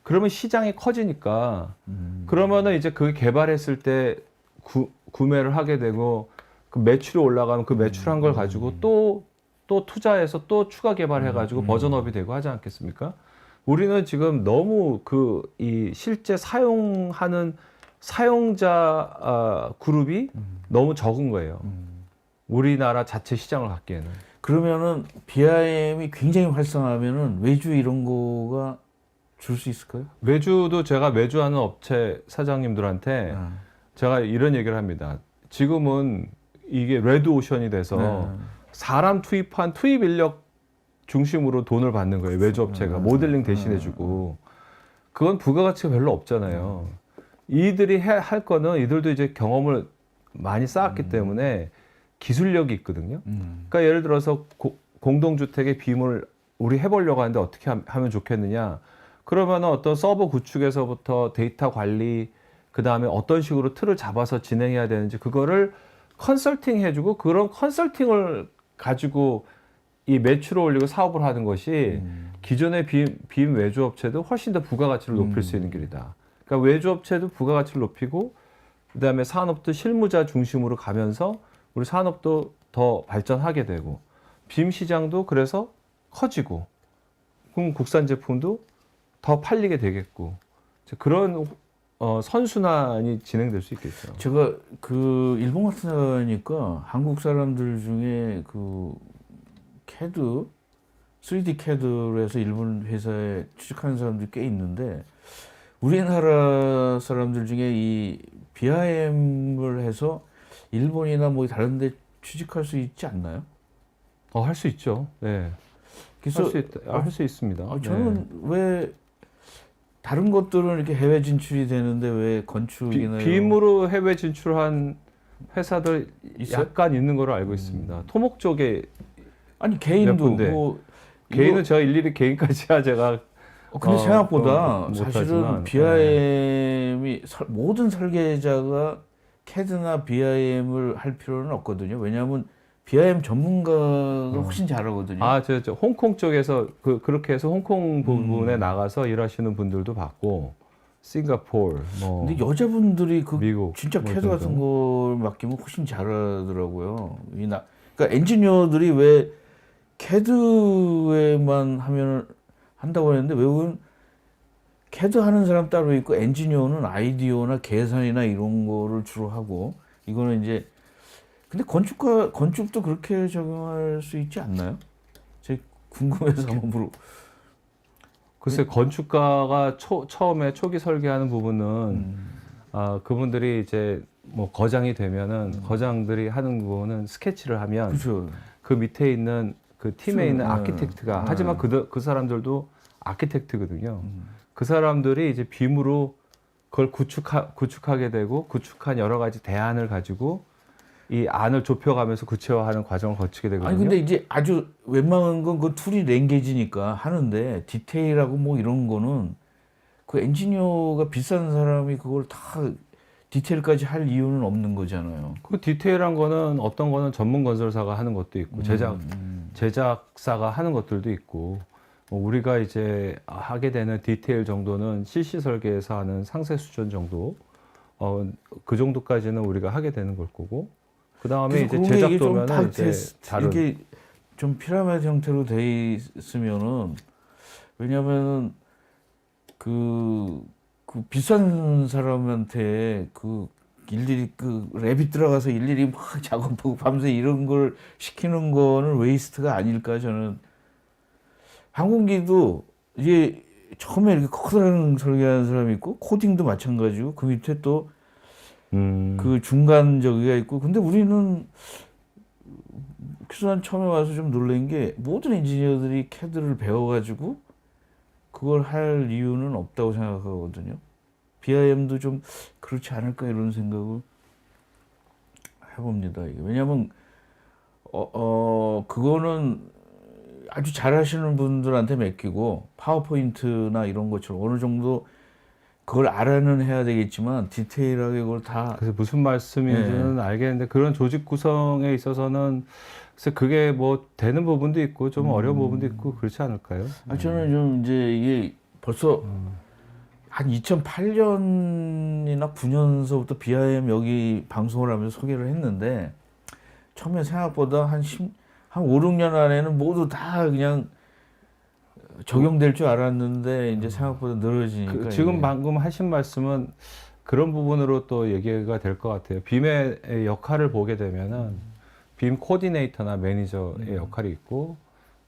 그러면 시장이 커지니까 그러면은 이제 그 개발했을 때 구매를 하게 되고, 그 매출이 올라가면 그 매출한 걸 가지고 또 투자해서 또 추가 개발해가지고 버전업이 되고 하지 않겠습니까? 우리는 지금 너무 이 실제 사용하는 사용자 그룹이 너무 적은 거예요. 우리나라 자체 시장을 갖기에는. 그러면은 BIM이 굉장히 활성화하면은 외주 이런 거가 줄 수 있을까요? 외주도 제가 외주하는 업체 사장님들한테 제가 이런 얘기를 합니다. 지금은 이게 레드오션이 돼서 사람 투입한 투입 인력 중심으로 돈을 받는 거예요. 외주업체가 모델링 대신해주고. 그건 부가가치가 별로 없잖아요. 이들이 할 거는 이들도 이제 경험을 많이 쌓았기 때문에 기술력이 있거든요. 그러니까 예를 들어서 공동주택의 빔을 우리 해보려고 하는데 어떻게 하면 좋겠느냐. 그러면 어떤 서버 구축에서부터 데이터 관리, 그 다음에 어떤 식으로 틀을 잡아서 진행해야 되는지 그거를 컨설팅 해주고, 그런 컨설팅을 가지고 이 매출을 올리고 사업을 하는 것이 기존의 빔 외주업체도 훨씬 더 부가가치를 높일 수 있는 길이다. 그러니까 외주업체도 부가가치를 높이고, 그 다음에 산업도 실무자 중심으로 가면서 우리 산업도 더 발전하게 되고, 빔 시장도 그래서 커지고, 그럼 국산 제품도 더 팔리게 되겠고, 그런 선순환이 진행될 수 있겠죠. 제가 그 일본 같은 데 가니까 한국 사람들 중에 그 CAD, 3D CAD로 해서 일본 회사에 취직하는 사람들이 꽤 있는데, 우리나라 사람들 중에 이 BIM을 해서 일본이나 뭐 다른 데 취직할 수 있지 않나요? 할 수 있죠. 네. 그래서 할 수 있습니다. 저는 왜 다른 것들은 이렇게 해외 진출이 되는데 왜 건축이나 빔으로 해외 진출한 회사들 있어요? 약간 있는 걸로 알고 있습니다. 토목 쪽에 아니 개인도 군데. 뭐 개인은 제가 일일이 개인까지야 제가 근데 생각보다 못하지만, 사실은 BIM이 모든 설계자가 CAD나 BIM을 할 필요는 없거든요. 왜냐하면 BIM 전문가가 훨씬 잘하거든요. 저 홍콩 쪽에서 그렇게 해서 홍콩 부분에 나가서 일하시는 분들도 봤고, 싱가포르, 뭐 근데 여자분들이 그 미국, 진짜 뭐 캐드 같은 등등. 걸 맡기면 훨씬 잘하더라고요. 그러니까 엔지니어들이 왜 캐드에만 하면 한다고 했는데 외국은 캐드 하는 사람 따로 있고 엔지니어는 아이디어나 계산이나 이런 거를 주로 하고 이거는 이제 근데 건축도 그렇게 적용할 수 있지 않나요? 제가 궁금해서 한번 글쎄 건축가가 처음에 초기 설계하는 부분은 그분들이 이제 뭐 거장이 되면은 거장들이 하는 부분은 스케치를 하면 그렇죠. 그 밑에 있는 그 팀에 그렇죠. 있는 네. 아키텍트가 네. 하지만 그 사람들도 아키텍트거든요. 그 사람들이 이제 빔으로 그걸 구축하게 되고 구축한 여러 가지 대안을 가지고 이 안을 좁혀가면서 구체화하는 과정을 거치게 되거든요. 아니 근데 이제 아주 웬만한 건 그 툴이 랭게지니까 하는데 디테일하고 뭐 이런 거는 그 엔지니어가 비싼 사람이 그걸 다 디테일까지 할 이유는 없는 거잖아요. 그 디테일한 거는 어떤 거는 전문 건설사가 하는 것도 있고 제작사가 하는 것들도 있고 뭐 우리가 이제 하게 되는 디테일 정도는 CC 설계에서 하는 상세 수준 정도 그 정도까지는 우리가 하게 되는 걸 거고 그 다음에 이제 그래서 그게 제작도면은 이제 다른 이게 좀 피라미드 형태로 돼 있으면은 왜냐면은 그 비싼 사람한테 그 일일이 그 랩이 들어가서 일일이 막 작업하고 밤새 이런 걸 시키는 거는 웨이스트가 아닐까 저는. 항공기도 이게 처음에 이렇게 커다란 설계하는 사람이 있고 코딩도 마찬가지고 그 밑에 또 그 중간 저기가 있고 근데 우리는 그래서 난 처음에 와서 좀 놀란 게 모든 엔지니어들이 캐드를 배워가지고 그걸 할 이유는 없다고 생각하거든요. BIM도 좀 그렇지 않을까 이런 생각을 해봅니다. 이게. 왜냐하면 그거는 아주 잘하시는 분들한테 맡기고 파워포인트나 이런 것처럼 어느 정도 그걸 알아는 해야 되겠지만 디테일하게 그걸 다 그래서 무슨 말씀인지는 알겠는데 그런 조직 구성에 있어서는 그래서 그게 뭐 되는 부분도 있고 좀 어려운 부분도 있고 그렇지 않을까요? 저는 좀 이제 이게 벌써 한 2008년이나 9년서부터 BIM 여기 방송을 하면서 소개를 했는데 처음에 생각보다 한 5, 6년 안에는 모두 다 그냥 적용될 줄 알았는데 이제 생각보다 늘어지니까 지금 이게. 방금 하신 말씀은 그런 부분으로 또 얘기가 될 것 같아요. 빔의 역할을 보게 되면은 빔 코디네이터나 매니저의 역할이 있고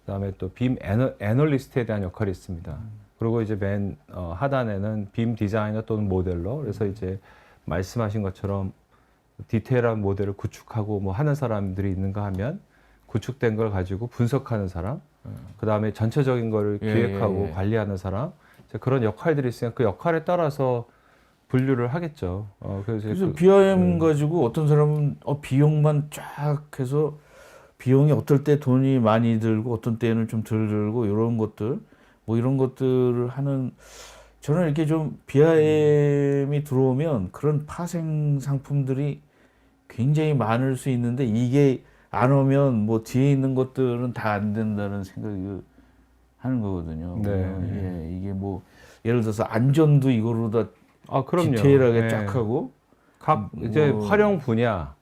그다음에 또 빔 애널리스트에 대한 역할이 있습니다. 그리고 이제 맨 하단에는 빔 디자이너 또는 모델러. 그래서 이제 말씀하신 것처럼 디테일한 모델을 구축하고 뭐 하는 사람들이 있는가 하면 구축된 걸 가지고 분석하는 사람, 그 다음에 전체적인 거를 기획하고 관리하는 사람, 이제 그런 역할들이 있으니까 그 역할에 따라서 분류를 하겠죠. 그래서 BIM 가지고 어떤 사람은 비용만 쫙 해서 비용이 어떨 때 돈이 많이 들고 어떤 때는 좀 덜 들고 이런 것들, 뭐 이런 것들을 하는 저는 이렇게 좀 BIM이 들어오면 그런 파생 상품들이 굉장히 많을 수 있는데 이게 안 오면 뭐 뒤에 있는 것들은 다 안 된다는 생각을 하는 거거든요. 네. 이게 뭐 예를 들어서 안전도 이거로 다 그럼요. 디테일하게 네. 쫙 하고 각 이제 뭐, 활용 분야,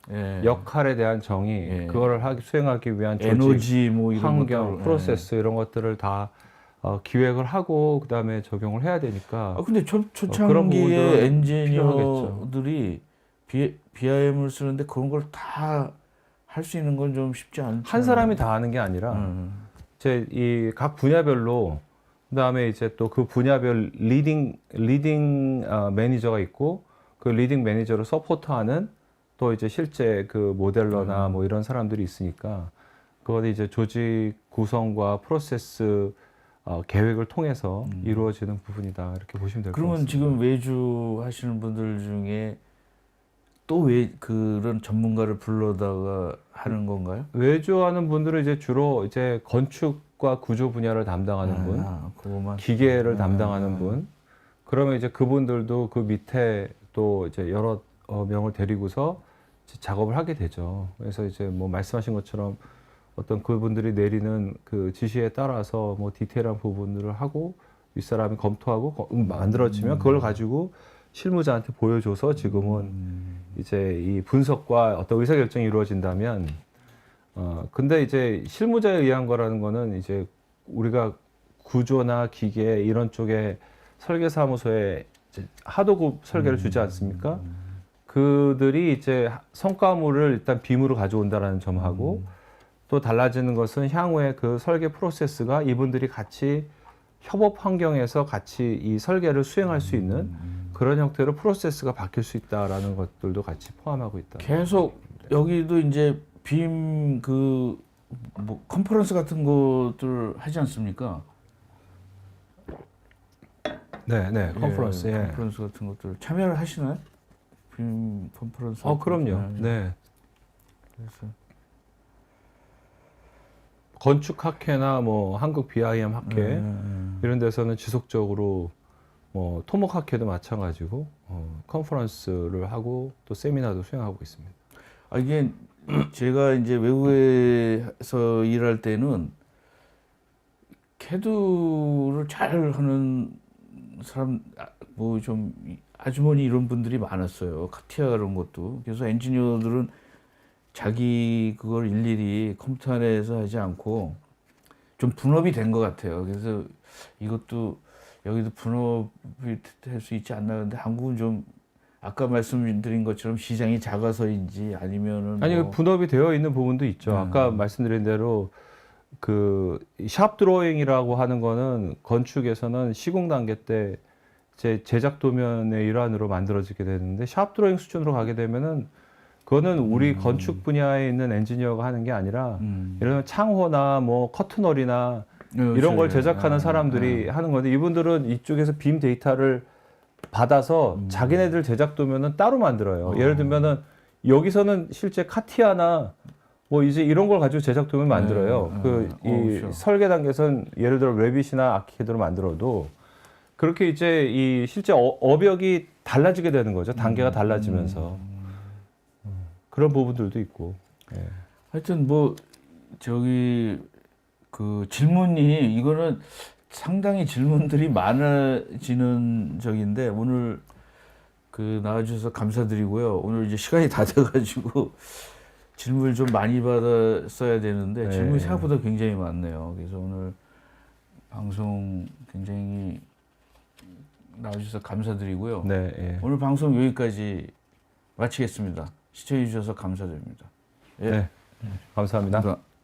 역할에 대한 정의, 그거를 수행하기 위한 조직, 에너지 뭐 이런 환경, 것들, 프로세스 이런 것들을 다 기획을 하고 그다음에 적용을 해야 되니까. 근데 그런 초창기에 부분들은 엔지니어들이 BIM을 쓰는데 그런 걸 다 할 수 있는 건 좀 쉽지 않죠. 한 사람이 다 하는 게 아니라 이제 이 각 분야별로 그다음에 이제 또 그 분야별 리딩 매니저가 있고 그 리딩 매니저를 서포트하는 또 이제 실제 그 모델러나 뭐 이런 사람들이 있으니까 그것이 이제 조직 구성과 프로세스 계획을 통해서 이루어지는 부분이다 이렇게 보시면 될 것 같습니다. 그러면 지금 외주 하시는 분들 중에 또 왜 그런 전문가를 불러다가 하는 건가요? 외주하는 분들은 이제 주로 이제 건축과 구조 분야를 담당하는 분, 그거만. 기계를 담당하는 분. 그러면 이제 그분들도 그 밑에 또 이제 여러 명을 데리고서 이제 작업을 하게 되죠. 그래서 이제 뭐 말씀하신 것처럼 어떤 그분들이 내리는 그 지시에 따라서 뭐 디테일한 부분들을 하고 윗사람이 검토하고 만들어지면 그걸 가지고 실무자한테 보여줘서 지금은 이제 이 분석과 어떤 의사결정이 이루어진다면 근데 이제 실무자에 의한 거라는 거는 이제 우리가 구조나 기계 이런 쪽에 설계사무소에 이제 하도급 설계를 주지 않습니까? 그들이 이제 성과물을 일단 빔으로 가져온다라는 점하고 또 달라지는 것은 향후에 그 설계 프로세스가 이분들이 같이 협업 환경에서 같이 이 설계를 수행할 수 있는 그런 형태로 프로세스가 바뀔 수 있다라는 것들도 같이 포함하고 있다. 계속 여기도 이제 빔 그 뭐 컨퍼런스 같은 것들 하지 않습니까? 네, 네, 컨퍼런스. 예. 컨퍼런스 같은 것들 참여를 하시나요? 빔 컨퍼런스. 그럼요. 네. 그래서 건축학회나 뭐 한국 BIM 학회 이런 데서는 지속적으로 뭐 토목학회도 마찬가지고 컨퍼런스를 하고 또 세미나도 수행하고 있습니다. 이게 제가 이제 외국에서 일할 때는 캐드를 잘 하는 사람 뭐 좀 아주머니 이런 분들이 많았어요. 카티아 그런 것도. 그래서 엔지니어들은 자기 그걸 일일이 컴퓨터 안에서 하지 않고 좀 분업이 된 것 같아요. 그래서 이것도 여기도 분업이 될 수 있지 않나. 근데 한국은 좀 아까 말씀드린 것처럼 시장이 작아서인지 아니면은 아니 뭐 분업이 되어 있는 부분도 있죠. 아까 말씀드린 대로 그 샵 드로잉이라고 하는 거는 건축에서는 시공 단계 때 제 제작 도면의 일환으로 만들어지게 되는데 샵 드로잉 수준으로 가게 되면은 그거는 우리 건축 분야에 있는 엔지니어가 하는 게 아니라 예를 들면 창호나 뭐 커튼홀이나 이런 걸 제작하는 사람들이 하는 건데 이분들은 이쪽에서 빔 데이터를 받아서 자기네들 제작 도면은 따로 만들어요. 예를 들면은 여기서는 실제 카티아나 뭐 이제 이런 걸 가지고 제작 도면 만들어요. 이 설계 단계에서는 예를 들어 레빗이나 아키캐드로 만들어도 그렇게 이제 이 실제 업역이 달라지게 되는 거죠. 단계가 달라지면서 그런 부분들도 있고. 예. 하여튼 뭐 저기 그 질문이 이거는 상당히 질문들이 많아지는 적인데 오늘 그 나와주셔서 감사드리고요. 오늘 이제 시간이 다 돼가지고 질문을 좀 많이 받았어야 되는데 질문이 생각보다 굉장히 많네요. 그래서 오늘 방송 굉장히 나와주셔서 감사드리고요. 네, 예. 오늘 방송 여기까지 마치겠습니다. 시청해 주셔서 감사드립니다. 예. 네, 감사합니다. 감사합니다.